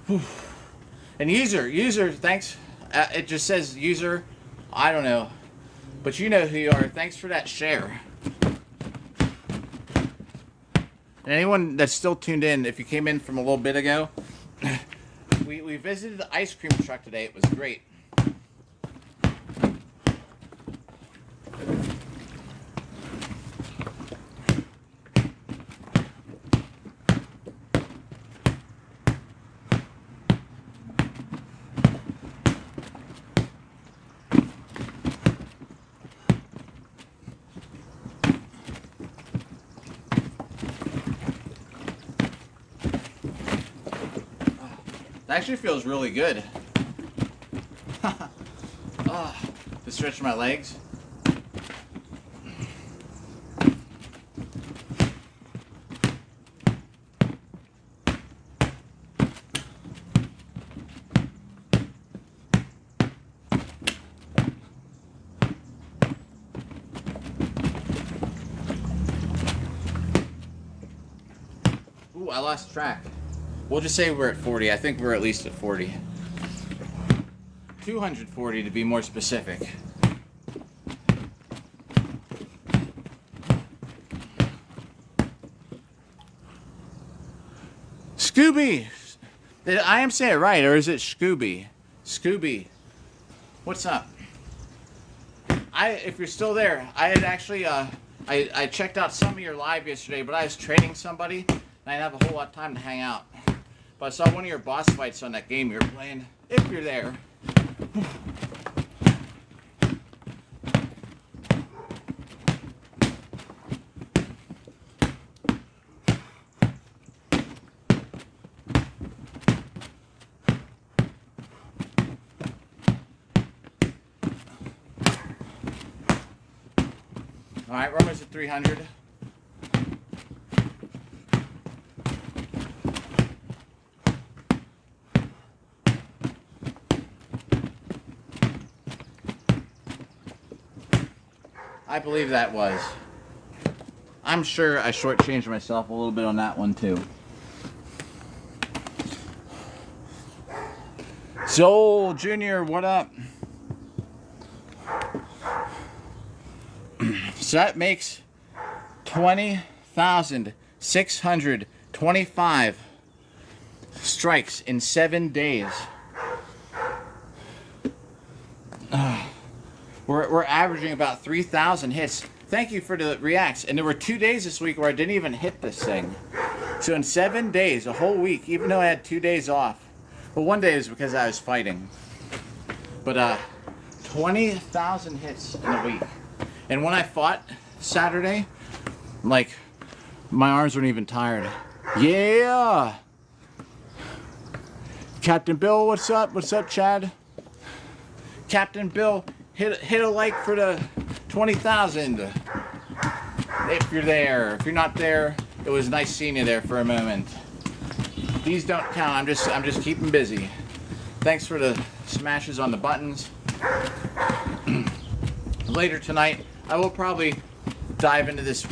Whew. And user, thanks. It just says user, I don't know. But you know who you are. Thanks for that share. And anyone that's still tuned in, if you came in from a little bit ago, we visited the ice cream truck today. It was great. Actually feels really good. To stretch my legs. I lost track. We'll just say we're at 40. I think we're at least at 40. 240 to be more specific. Scooby! Did I am saying it right, or is it Scooby? Scooby. What's up? If you're still there, I had actually, I checked out some of your live yesterday, but I was training somebody, and I didn't have a whole lot of time to hang out. But I saw one of your boss fights on that game you were playing, if you're there. Alright, we're almost at 300. I believe that was. I'm sure I shortchanged myself a little bit on that one too. Joel Jr., what up? So that makes 20,625 strikes in 7 days. We're averaging about 3,000 hits. Thank you for the reacts. And there were 2 days this week where I didn't even hit this thing. So in 7 days, a whole week, even though I had 2 days off. Well, one day was because I was fighting. But 20,000 hits in a week. And when I fought Saturday, like, my arms weren't even tired. Yeah! Captain Bill, what's up? What's up, Chad? Captain Bill, hit a like for the 20,000. If you're there. If you're not there, it was nice seeing you there for a moment. These don't count. I'm just keeping busy. Thanks for the smashes on the buttons. Later tonight, I will probably dive into this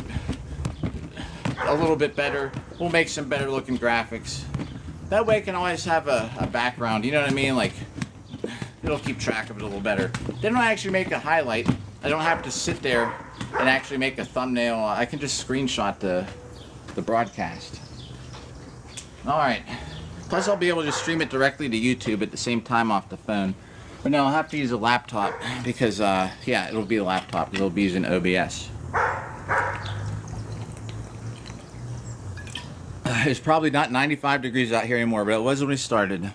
a little bit better. We'll make some better looking graphics. That way I can always have a background, you know what I mean? Like, it'll keep track of it a little better. Then when I actually make a highlight, I don't have to sit there and actually make a thumbnail. I can just screenshot the broadcast. Alright. Plus I'll be able to stream it directly to YouTube at the same time off the phone. But no, I'll have to use a laptop because, yeah, it'll be a laptop because it'll be using OBS. It's probably not 95 degrees out here anymore, but it was when we started.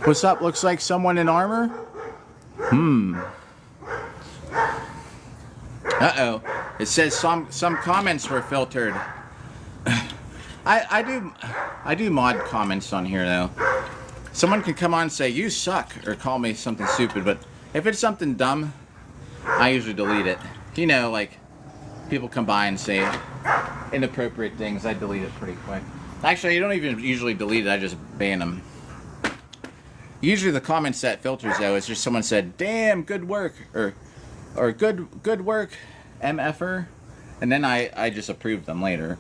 What's up? Looks like someone in armor? Uh-oh. It says some comments were filtered. I do mod comments on here, though. Someone can come on and say, you suck, or call me something stupid, but if it's something dumb, I usually delete it. You know, like, people come by and say inappropriate things, I delete it pretty quick. Actually, I don't even usually delete it, I just ban them. Usually the comments that filters, though, is just someone said, damn, good work, or good work, MFer, and then I just approve them later.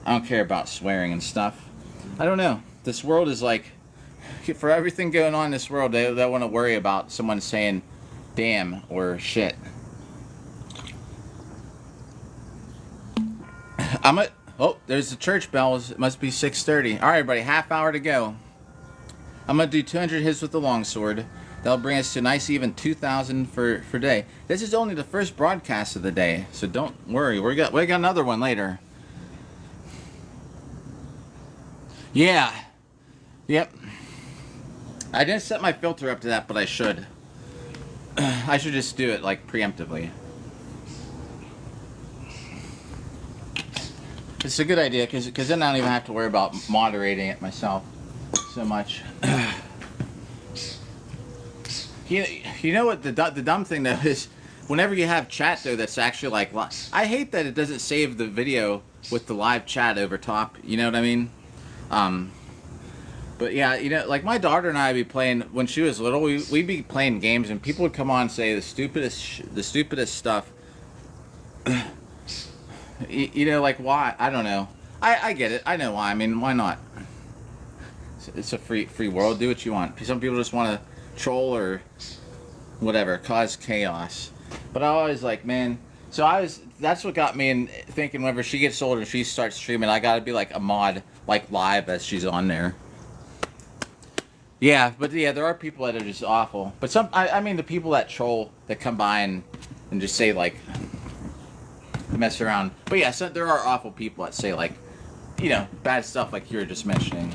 I don't care about swearing and stuff. I don't know. This world is like, for everything going on in this world, they want to worry about someone saying damn or shit. Oh, there's the church bells. It must be 6:30. All right, everybody, half hour to go. I'm going to do 200 hits with the longsword. That'll bring us to a nice even 2,000 for day. This is only the first broadcast of the day, so don't worry. We got another one later. Yeah. Yep. I didn't set my filter up to that, but I should. I should just do it, like, preemptively. It's a good idea, because then I don't even have to worry about moderating it myself so much. You know what the dumb thing, though, is whenever you have chat, though, that's actually, like, I hate that it doesn't save the video with the live chat over top. You know what I mean? But yeah, you know, like my daughter and I would be playing when she was little. We'd be playing games, and people would come on and say the stupidest stuff. You know, like why? I don't know. I get it. I know why. I mean, why not? It's a free world. Do what you want. Some people just want to troll or whatever, cause chaos. But I always like, man. So that's what got me in thinking whenever she gets older, she starts streaming, I gotta be like a mod, like live as she's on there. Yeah, but yeah, there are people that are just awful. But I mean, the people that troll, that come by and just say like, mess around. But yeah, so there are awful people that say like, you know, bad stuff like you were just mentioning.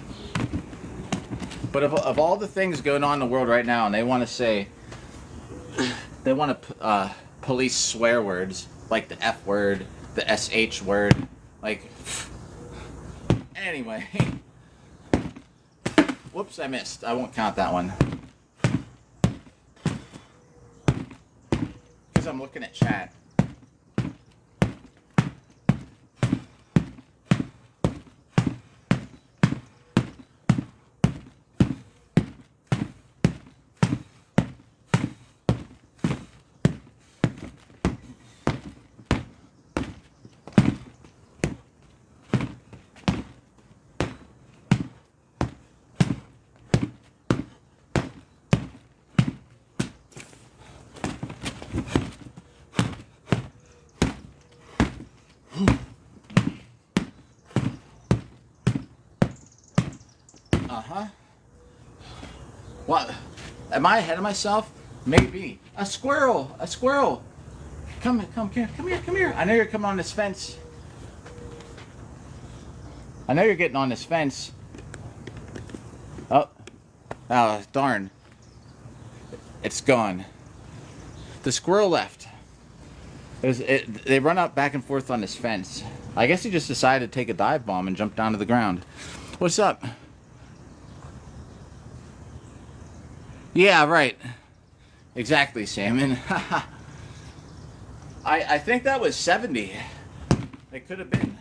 But of all the things going on in the world right now, and they want to say, they want to police swear words, like the F word, the SH word, like, anyway. Whoops, I missed. I won't count that one. Because I'm looking at chat. Uh-huh. What? Am I ahead of myself? Maybe. A squirrel! A squirrel! Come here. I know you're coming on this fence. I know you're getting on this fence. Oh. Oh, darn. It's gone. The squirrel left. They run up back and forth on this fence. I guess he just decided to take a dive bomb and jump down to the ground. What's up? Yeah, right. Exactly, Salmon. I think that was 70. It could have been.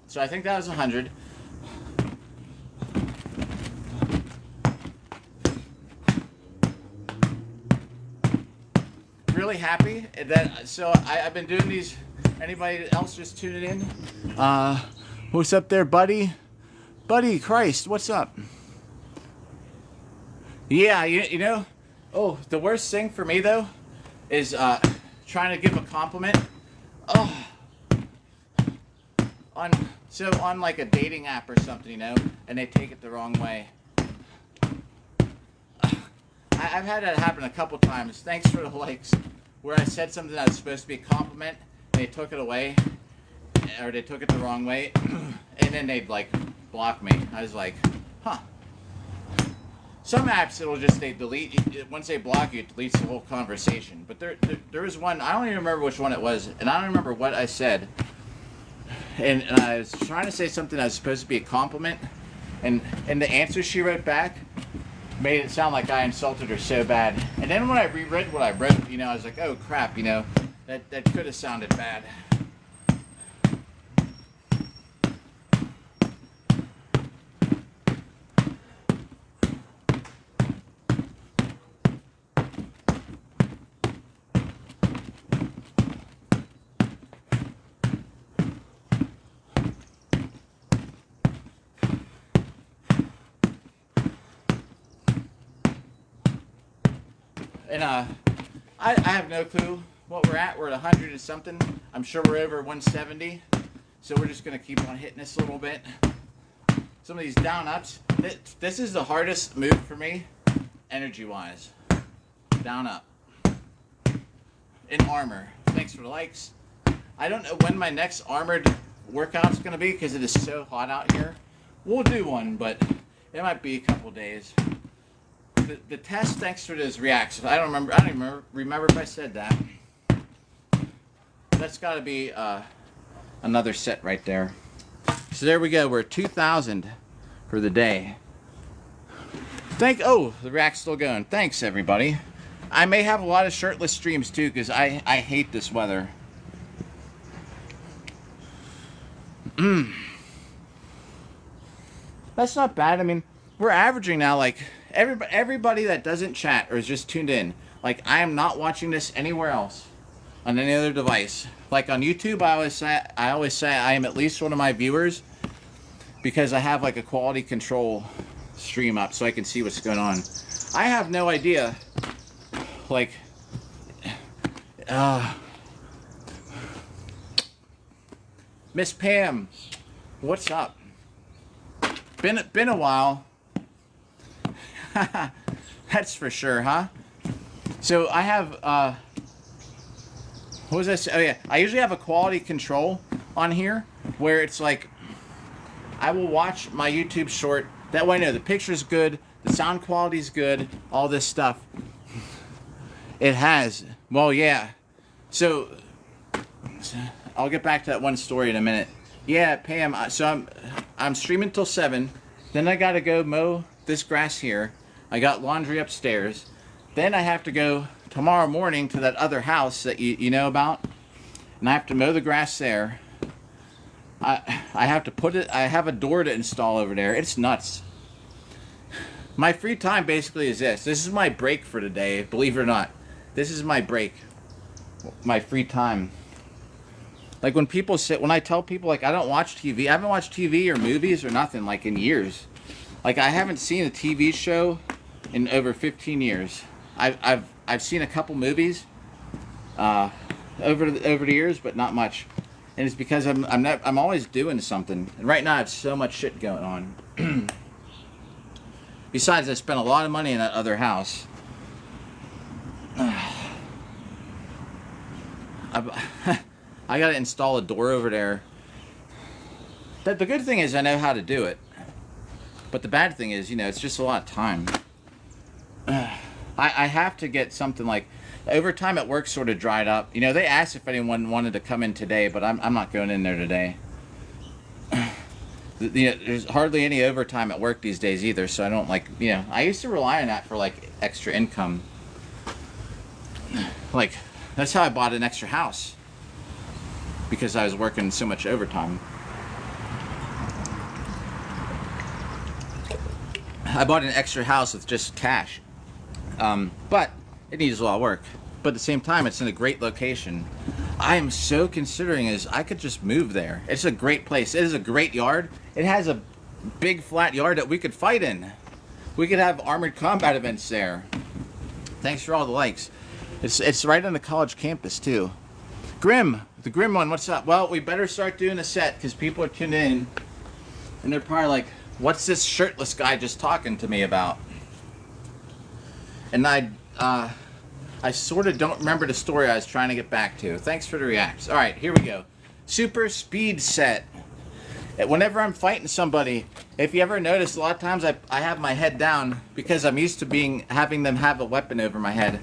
So I think that was 100. Really happy that, so I've been doing these. Anybody else just tuning in? What's up there, buddy? Buddy, Christ, what's up? Yeah, you know, oh, the worst thing for me though is trying to give a compliment. Oh, on like a dating app or something, you know, and they take it the wrong way. I've had that happen a couple times. Thanks for the likes. Where I said something that was supposed to be a compliment, and they took it away, or they took it the wrong way, and then they'd like block me. I was like, huh. Some apps it'll just delete. Once they block you, it deletes the whole conversation. But there was one. I don't even remember which one it was, and I don't remember what I said. And I was trying to say something that was supposed to be a compliment, and the answer she wrote back made it sound like I insulted her so bad. And then when I reread what I wrote, you know, I was like, oh crap, you know, that could have sounded bad. And I have no clue what we're at. We're at 100 and something. I'm sure we're over 170. So we're just going to keep on hitting this a little bit. Some of these down ups. This is the hardest move for me, energy wise. Down up. In armor. Thanks for the likes. I don't know when my next armored workout's going to be because it is so hot out here. We'll do one, but it might be a couple days. The test, thanks for those reactions. I don't even remember if I said that. That's got to be another set right there. So there we go. We're at 2,000 for the day. Oh, the react's still going. Thanks, everybody. I may have a lot of shirtless streams too, because I hate this weather. That's not bad. I mean, we're averaging now, like, everybody that doesn't chat or is just tuned in. Like, I am not watching this anywhere else on any other device. Like on YouTube, I always say I am at least one of my viewers, because I have like a quality control stream up so I can see what's going on. I have no idea, like, Miss Pam, what's up? Been a while. That's for sure, huh? So I have, what was this? Oh yeah, I usually have a quality control on here where it's like, I will watch my YouTube short. That way I know the picture's good, the sound quality's good, all this stuff. It has. Well, yeah. So I'll get back to that one story in a minute. Yeah, Pam, so I'm streaming till 7. Then I gotta go mow this grass here. I got laundry upstairs. Then I have to go tomorrow morning to that other house that you know about. And I have to mow the grass there. I have to put it, I have a door to install over there. It's nuts. My free time basically is this. This is my break for today, believe it or not. This is my break. My free time. Like when I tell people like I don't watch TV, I haven't watched TV or movies or nothing like in years. Like I haven't seen a TV show in over 15 years. I've seen a couple movies over the years, but not much. And it's because I'm always doing something. And right now I have so much shit going on. Besides, I spent a lot of money in that other house. I gotta install a door over there. The good thing is I know how to do it. But the bad thing is, you know, it's just a lot of time. I have to get something like... Overtime at work sort of dried up. You know, they asked if anyone wanted to come in today, but I'm not going in there today. You know, there's hardly any overtime at work these days either, so I don't like... You know, I used to rely on that for, like, extra income. Like, that's how I bought an extra house. Because I was working so much overtime. I bought an extra house with just cash. But it needs a lot of work. But at the same time, it's in a great location. I am so considering is I could just move there. It's a great place. It is a great yard. It has a big flat yard that we could fight in. We could have armored combat events there. Thanks for all the likes. It's right on the college campus too. Grim, the Grim one, what's up? Well, we better start doing a set because people are tuning in. And they're probably like, what's this shirtless guy just talking to me about? And I sort of don't remember the story I was trying to get back to. Thanks for the reacts. All right, here we go. Super speed set. Whenever I'm fighting somebody, if you ever notice, a lot of times I have my head down because I'm used to having them have a weapon over my head.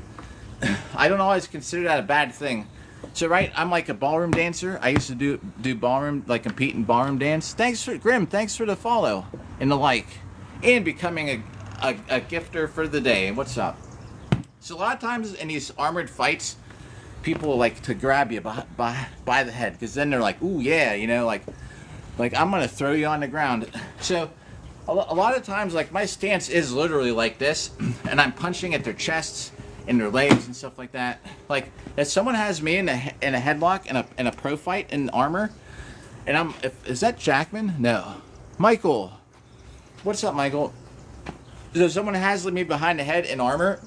I don't always consider that a bad thing. So right, I'm like a ballroom dancer. I used to do ballroom, like compete in ballroom dance. Thanks for Grim. Thanks for the follow and the like, and becoming a gifter for the day. What's up? So a lot of times in these armored fights, people like to grab you by the head because then they're like, ooh yeah, you know, like I'm gonna throw you on the ground. So a lot of times, like my stance is literally like this, and I'm punching at their chests and their legs and stuff like that. Like if someone has me in a headlock in a pro fight in armor, and is that Jackman? No, Michael. What's up, Michael? So someone has me behind the head in armor.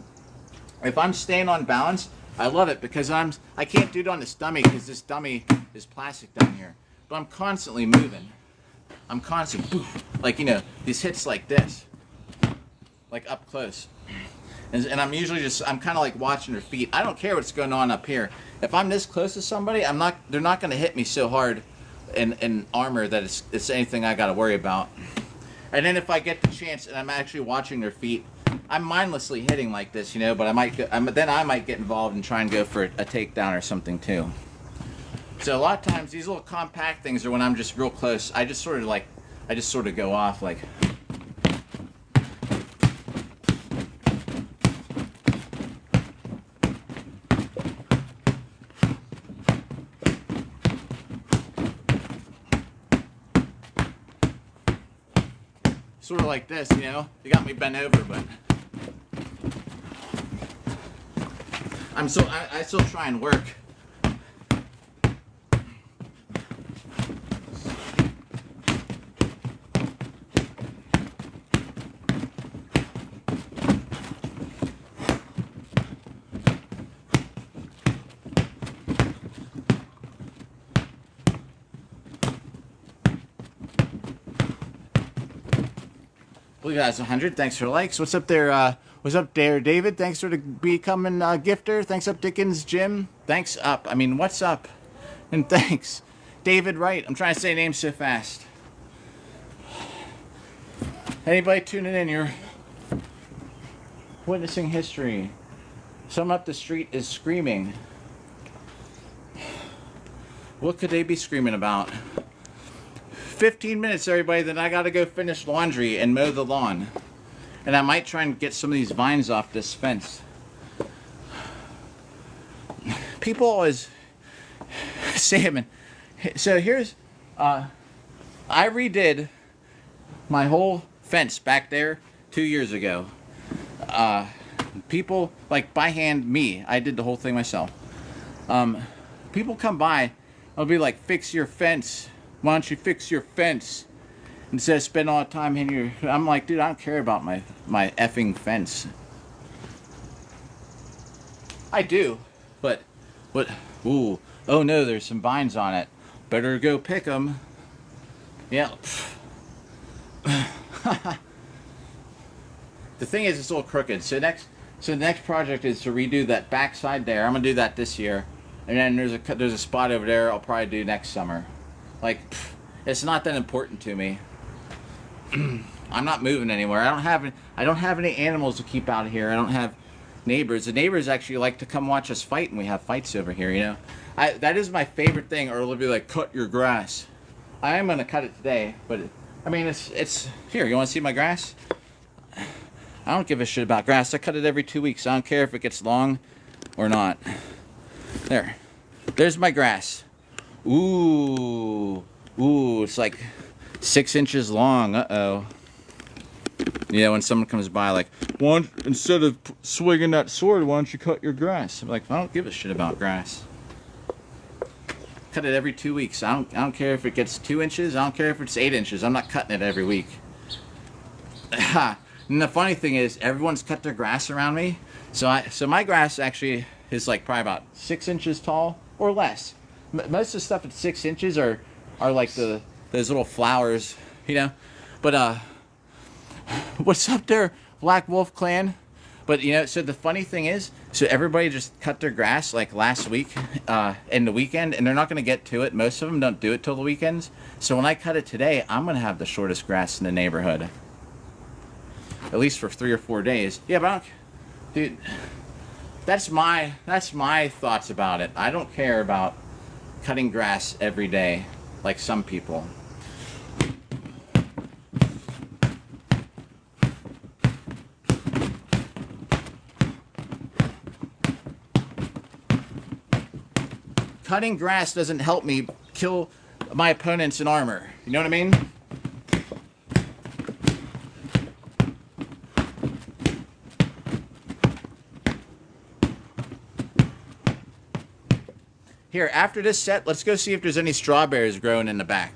If I'm staying on balance, I love it because I can't do it on this dummy because this dummy is plastic down here. But I'm constantly moving. I'm constantly, like, you know, these hits like this, like up close. And I'm usually I'm kind of like watching their feet. I don't care what's going on up here. If I'm this close to somebody, they're not going to hit me so hard in armor that it's anything I got to worry about. And then if I get the chance and I'm actually watching their feet, I'm mindlessly hitting like this, you know, but I might get involved and try and go for a takedown or something too. So a lot of times these little compact things are when I'm just real close. I just sort of go off like. sort of like this, you know. You got me bent over, but I still try and work. We got 100. Thanks for the likes. What's up there? What's up there, David? Thanks for becoming a gifter. Thanks up, Dickens Jim. Thanks up. I mean, what's up? And thanks, David Wright. I'm trying to say names so fast. Anybody tuning in? You're witnessing history. Someone up the street is screaming. What could they be screaming about? 15 minutes, everybody, then I gotta go finish laundry and mow the lawn. And I might try and get some of these vines off this fence. People always say, so here's, I redid my whole fence back there 2 years ago. People, like by hand, I did the whole thing myself. People come by, I'll be like, fix your fence. Why don't you fix your fence? Instead of spending all the time in your... I'm like, dude, I don't care about my effing fence. I do, but... What? Ooh. Oh no, there's some vines on it. Better go pick them. Yeah. The thing is, it's a little crooked. So the next project is to redo that back side there. I'm gonna do that this year. And then there's a spot over there I'll probably do next summer. Like, it's not that important to me. I'm not moving anywhere. I don't have any animals to keep out here. I don't have neighbors. The neighbors actually like to come watch us fight, and we have fights over here, you know. That is my favorite thing. Or they'll be like, cut your grass. I am gonna cut it today, but I mean, it's here. You want to see my grass? I don't give a shit about grass. I cut it every 2 weeks. I don't care if it gets long or not. There's my grass. Ooh, it's like 6 inches long. Uh-oh. Yeah, when someone comes by like, instead of swinging that sword, why don't you cut your grass? I'm like, I don't give a shit about grass. Cut it every 2 weeks. I don't care if it gets 2 inches. I don't care if it's 8 inches. I'm not cutting it every week. And the funny thing is, everyone's cut their grass around me. So my grass actually is like probably about 6 inches tall or less. Most of the stuff at 6 inches are like those little flowers, you know. But what's up there, Black Wolf Clan? But you know, so the funny thing is, so everybody just cut their grass like last week, in the weekend, and they're not going to get to it. Most of them don't do it till the weekends. So when I cut it today, I'm going to have the shortest grass in the neighborhood, at least for 3 or 4 days. Yeah, but dude, that's my thoughts about it. I don't care about cutting grass every day like some people. Cutting grass doesn't help me kill my opponents in armor. You know what I mean? Here, after this set, let's go see if there's any strawberries growing in the back.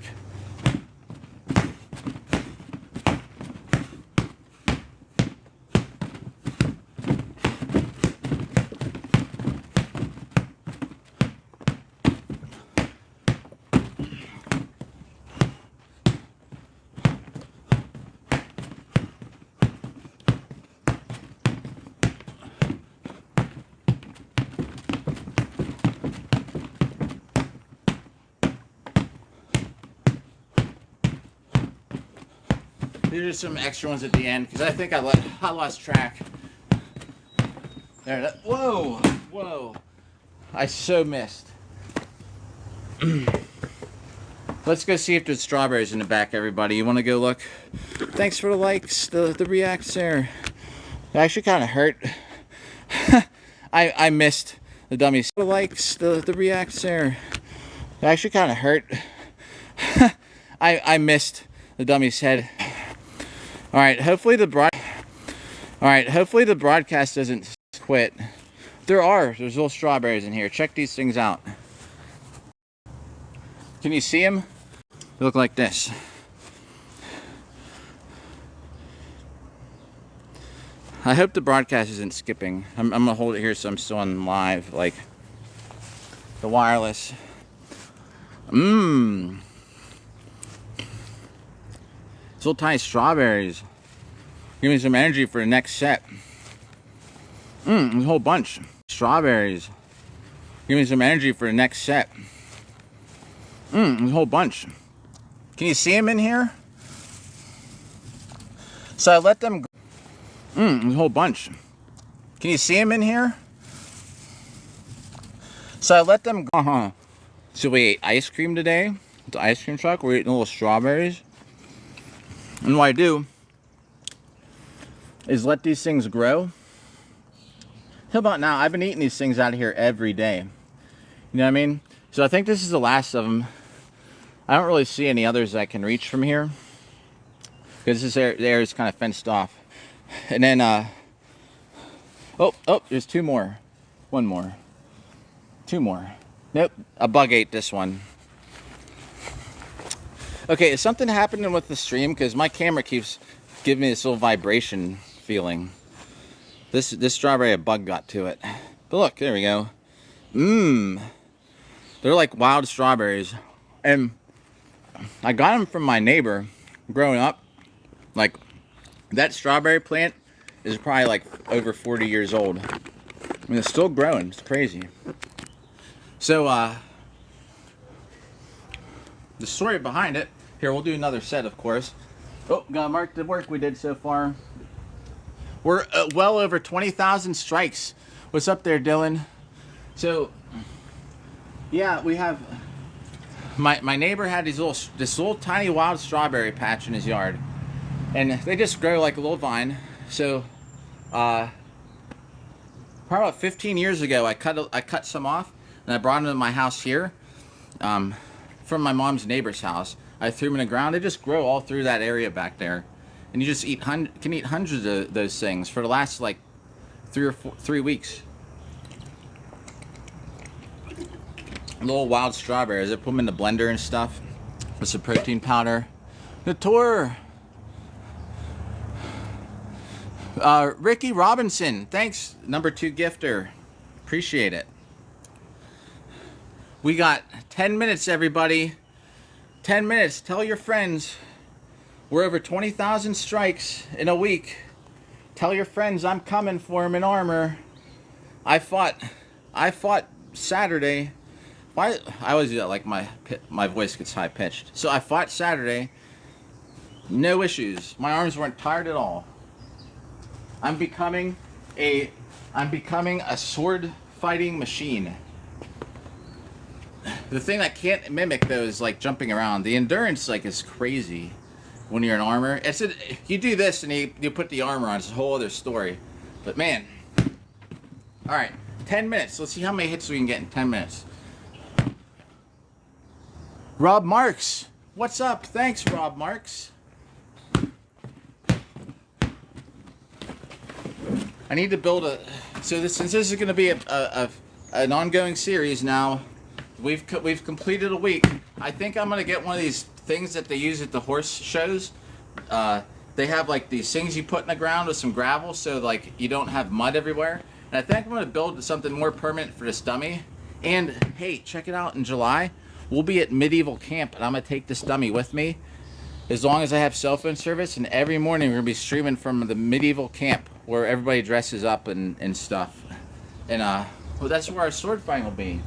These are some extra ones at the end because I think I lost track. There, whoa! I so missed. Let's go see if there's strawberries in the back, everybody. You want to go look? Thanks for the likes, the reacts there. It actually kind of hurt. I missed the dummies. The likes, the reacts there. It actually kind of hurt. I missed the dummy's head. All right, hopefully the broadcast doesn't quit. There's little strawberries in here. Check these things out. Can you see them? They look like this. I hope the broadcast isn't skipping. I'm gonna hold it here so I'm still on live, like the wireless. These little tiny strawberries. Give me some energy for the next set. There's a whole bunch. Strawberries. Give me some energy for the next set. There's a whole bunch. Can you see them in here? So I let them go. There's a whole bunch. Can you see them in here? So I let them go. So we ate ice cream today. With the ice cream truck. We're eating little strawberries. And what I do is let these things grow. How about now? I've been eating these things out of here every day. You know what I mean? So I think this is the last of them. I don't really see any others that I can reach from here. Because this area is kind of fenced off. And then, oh, there's two more. One more. Two more. Nope, a bug ate this one. Okay, is something happening with the stream? Because my camera keeps giving me this little vibration feeling. This strawberry, a bug got to it. But look, there we go. They're like wild strawberries. And I got them from my neighbor growing up. Like, that strawberry plant is probably like over 40 years old. I mean, it's still growing. It's crazy. So, the story behind it. Here, we'll do another set, of course. Oh, gotta mark the work we did so far. We're well over 20,000 strikes. What's up there, Dylan? So, yeah, we have... My neighbor had this little tiny wild strawberry patch in his yard. And they just grow like a little vine. So, probably about 15 years ago, I cut some off. And I brought them to my house here. From my mom's neighbor's house. I threw them in the ground. They just grow all through that area back there. And you just can eat hundreds of those things for the last like 3 weeks. Little wild strawberries. I put them in the blender and stuff with some protein powder. The tour. Ricky Robinson, thanks, number 2 gifter. Appreciate it. We got 10 minutes, everybody. 10 minutes. Tell your friends. We're over 20,000 strikes in a week. Tell your friends I'm coming for them in armor. I fought Saturday. Why? I always do that, like my voice gets high pitched. So I fought Saturday. No issues. My arms weren't tired at all. I'm becoming a sword fighting machine. The thing that can't mimic though is like jumping around. The endurance like is crazy when you're in armor. You do this and you put the armor on. It's a whole other story. But man, all right, 10 minutes. Let's see how many hits we can get in 10 minutes. Rob Marks, what's up? Thanks, Rob Marks. I need to build since this is going to be an ongoing series now. We've completed a week. I think I'm going to get one of these things that they use at the horse shows. They have like these things you put in the ground with some gravel so like you don't have mud everywhere. And I think I'm going to build something more permanent for this dummy. And hey, check it out, in July, we'll be at medieval camp and I'm going to take this dummy with me. As long as I have cell phone service, and every morning we're going to be streaming from the medieval camp where everybody dresses up and stuff. And well, that's where our sword fighting will be.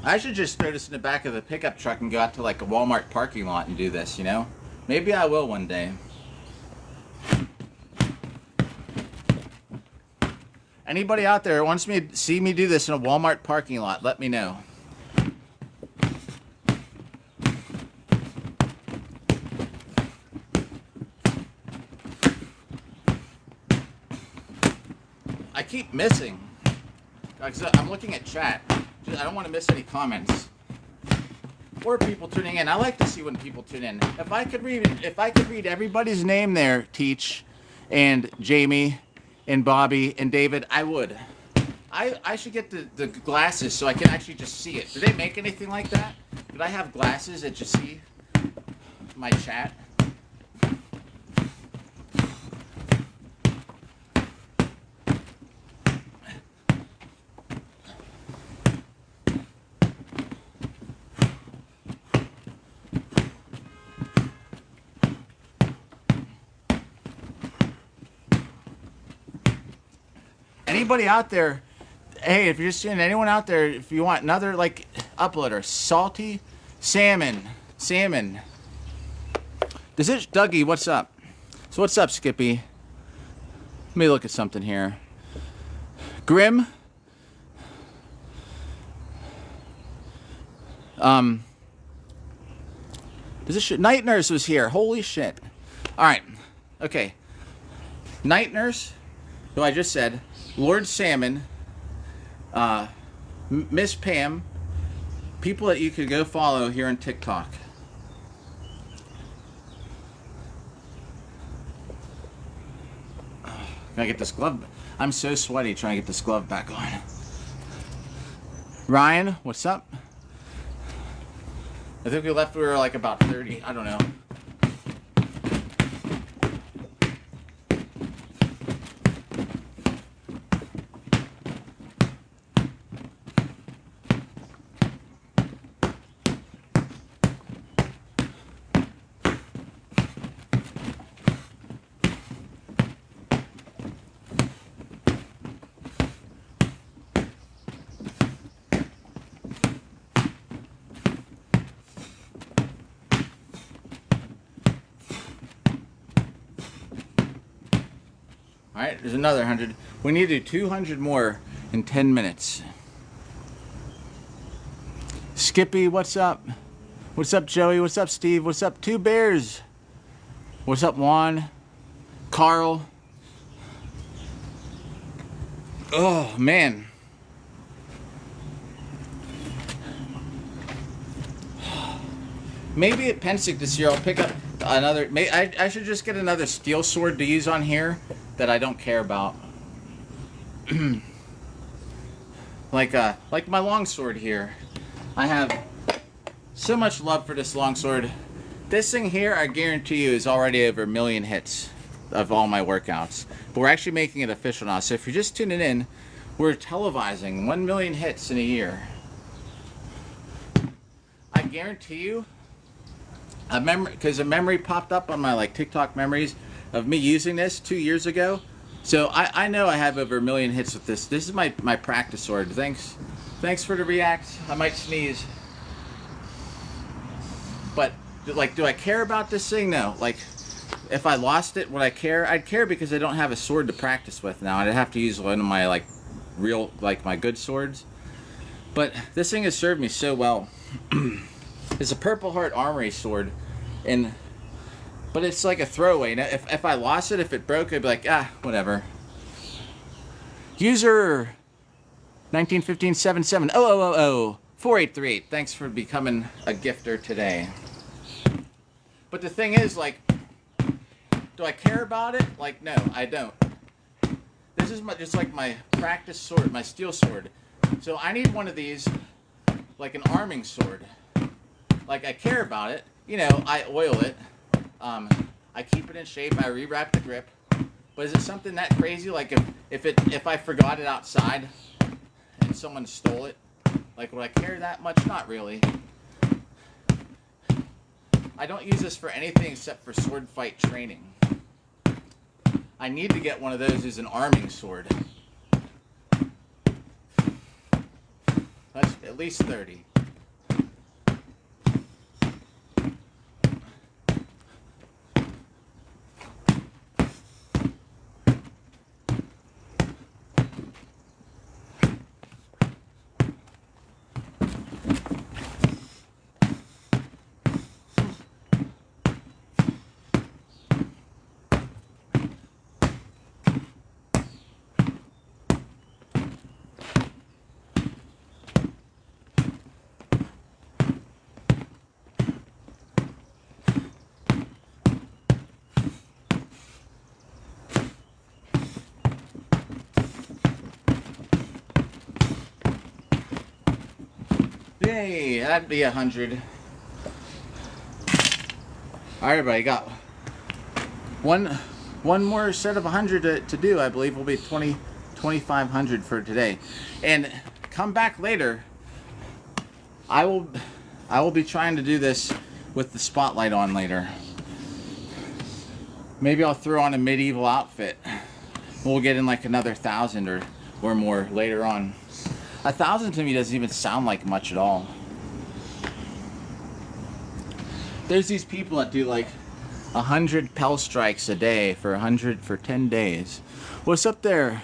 I should just throw this in the back of the pickup truck and go out to like a Walmart parking lot and do this, you know? Maybe I will one day. Anybody out there who wants me to see me do this in a Walmart parking lot, let me know. I keep missing. I'm looking at chat. I don't want to miss any comments. or people tuning in. I like to see when people tune in. If I could read everybody's name there, Teach, and Jamie, and Bobby, and David, I would. I should get the glasses so I can actually just see it. Do they make anything like that? Did I have glasses that you see my chat? Anybody out there, hey, if you're just seeing anyone out there, if you want another like uploader, salty salmon. Does it, Dougie, what's up? So what's up, Skippy? Let me look at something here. Grim. Does this shit? Night Nurse was here. Holy shit. All right. Okay. Night Nurse, who I just said, Lord Salmon, Miss Pam, people that you could go follow here on TikTok. Can I get this glove? I'm so sweaty trying to get this glove back on. Ryan, what's up? I think we were like about 30. I don't know. Alright, there's another 100. We need to do 200 more in 10 minutes. Skippy, what's up? What's up, Joey? What's up, Steve? What's up, Two Bears? What's up, Juan? Carl? Oh, man. Maybe at Pensick this year I'll pick up another... I should just get another steel sword to use on here that I don't care about. like my longsword here. I have so much love for this longsword. This thing here, I guarantee you, is already over 1 million hits of all my workouts. But we're actually making it official now. So if you're just tuning in, we're televising 1 million hits in a year. I guarantee you, because a memory popped up on my TikTok memories of me using this 2 years ago. So I know I have over 1 million hits with this. This is my practice sword. Thanks for the react. I might sneeze. But do I care about this thing? No. If I lost it, would I care? I'd care because I don't have a sword to practice with now. I'd have to use one of my my good swords. But this thing has served me so well. It's a Purple Heart Armory sword, but it's like a throwaway. Now, if I lost it, if it broke, I'd be like, whatever. User 19157700004838. Thanks for becoming a gifter today. But the thing is, do I care about it? No, I don't. This is just my practice sword, my steel sword. So I need one of these, like an arming sword. I care about it. I oil it. I keep it in shape. I rewrap the grip. But is it something that crazy? If I forgot it outside and someone stole it, would I care that much? Not really. I don't use this for anything except for sword fight training. I need to get one of those as an arming sword. That's at least 30. Yay, that'd be 100. All right, everybody, got one more set of 100 to do. I believe will be 2,500 for today. And come back later. I will be trying to do this with the spotlight on later. Maybe I'll throw on a medieval outfit. We'll get in like another 1,000 or more later on. 1,000 to me doesn't even sound like much at all. There's these people that do like 100 Pell strikes a day for 10 days. What's up there,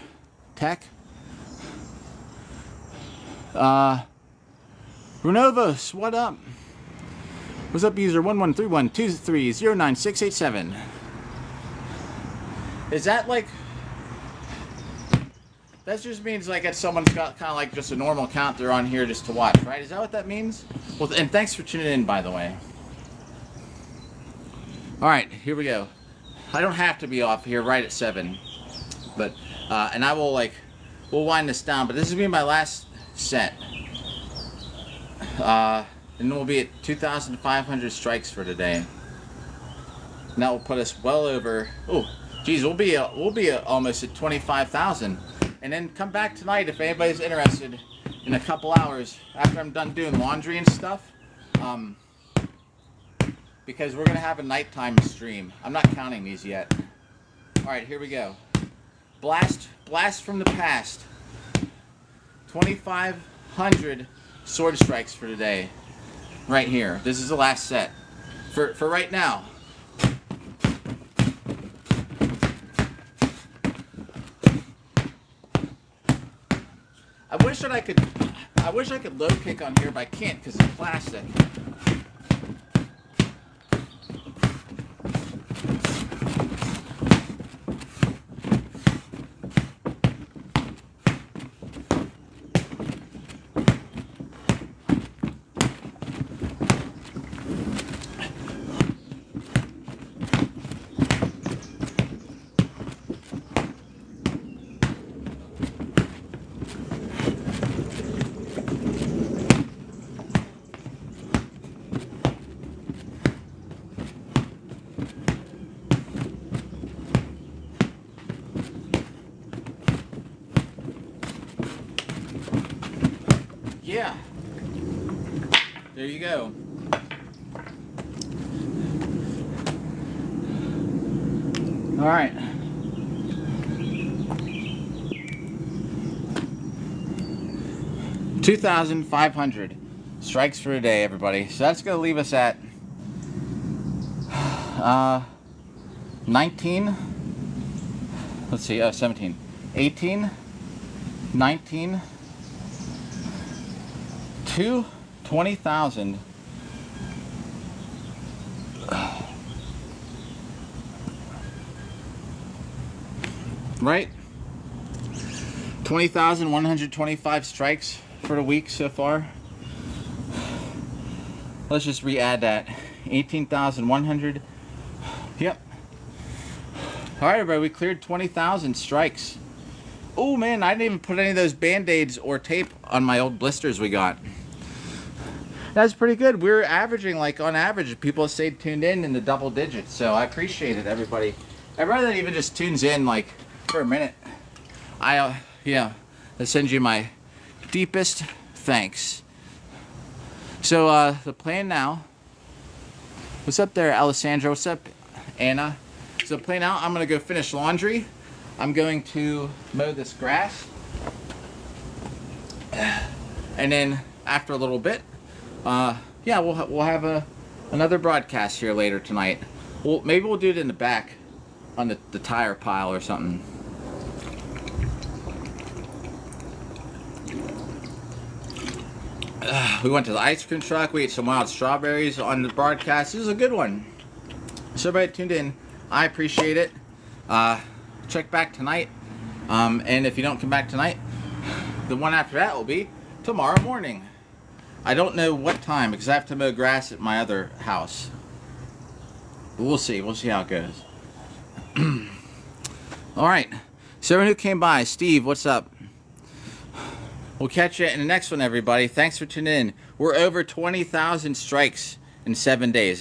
Tech? Renovos, what up? What's up, user 1131230967? Is that like... That just means like that someone's got kind of like just a normal account they're on here just to watch, right? Is that what that means? Well, and thanks for tuning in, by the way. All right, here we go. I don't have to be off here right at 7, but and I will we'll wind this down. But this is gonna be my last set, and then we'll be at 2,500 strikes for today. And that will put us well over. Oh, geez, we'll be almost at 25,000. And then come back tonight if anybody's interested in a couple hours after I'm done doing laundry and stuff. Because we're going to have a nighttime stream. I'm not counting these yet. Alright, here we go. Blast from the past. 2,500 sword strikes for today. Right here. This is the last set. For right now. I wish I could low kick on here, but I can't because it's plastic. Yeah. There you go. All right. $2,500 strikes for a day, everybody. So that's going to leave us at 19. Let's see, 17, 18, 19. 20,000. Right? 20,125 strikes for the week so far. Let's just re-add that. 18,100. Yep. Alright, everybody, we cleared 20,000 strikes. Oh man, I didn't even put any of those band-aids or tape on my old blisters we got. That's pretty good. We're averaging, like, on average, people stayed tuned in the double digits. So I appreciate it, everybody. Everybody that even just tunes in, like, for a minute. I send you my deepest thanks. So, the plan now. What's up there, Alessandra? What's up, Anna? So the plan now, I'm going to go finish laundry. I'm going to mow this grass. And then, after a little bit, yeah, we'll have another broadcast here later tonight. Maybe we'll do it in the back on the tire pile or something. We went to the ice cream truck. We ate some wild strawberries on the broadcast. This is a good one. So everybody tuned in, I appreciate it. Check back tonight. And if you don't come back tonight, the one after that will be tomorrow morning. I don't know what time because I have to mow grass at my other house. But we'll see. We'll see how it goes. Alright. So everyone who came by, Steve, what's up? We'll catch you in the next one, everybody. Thanks for tuning in. We're over 20,000 strikes in 7 days.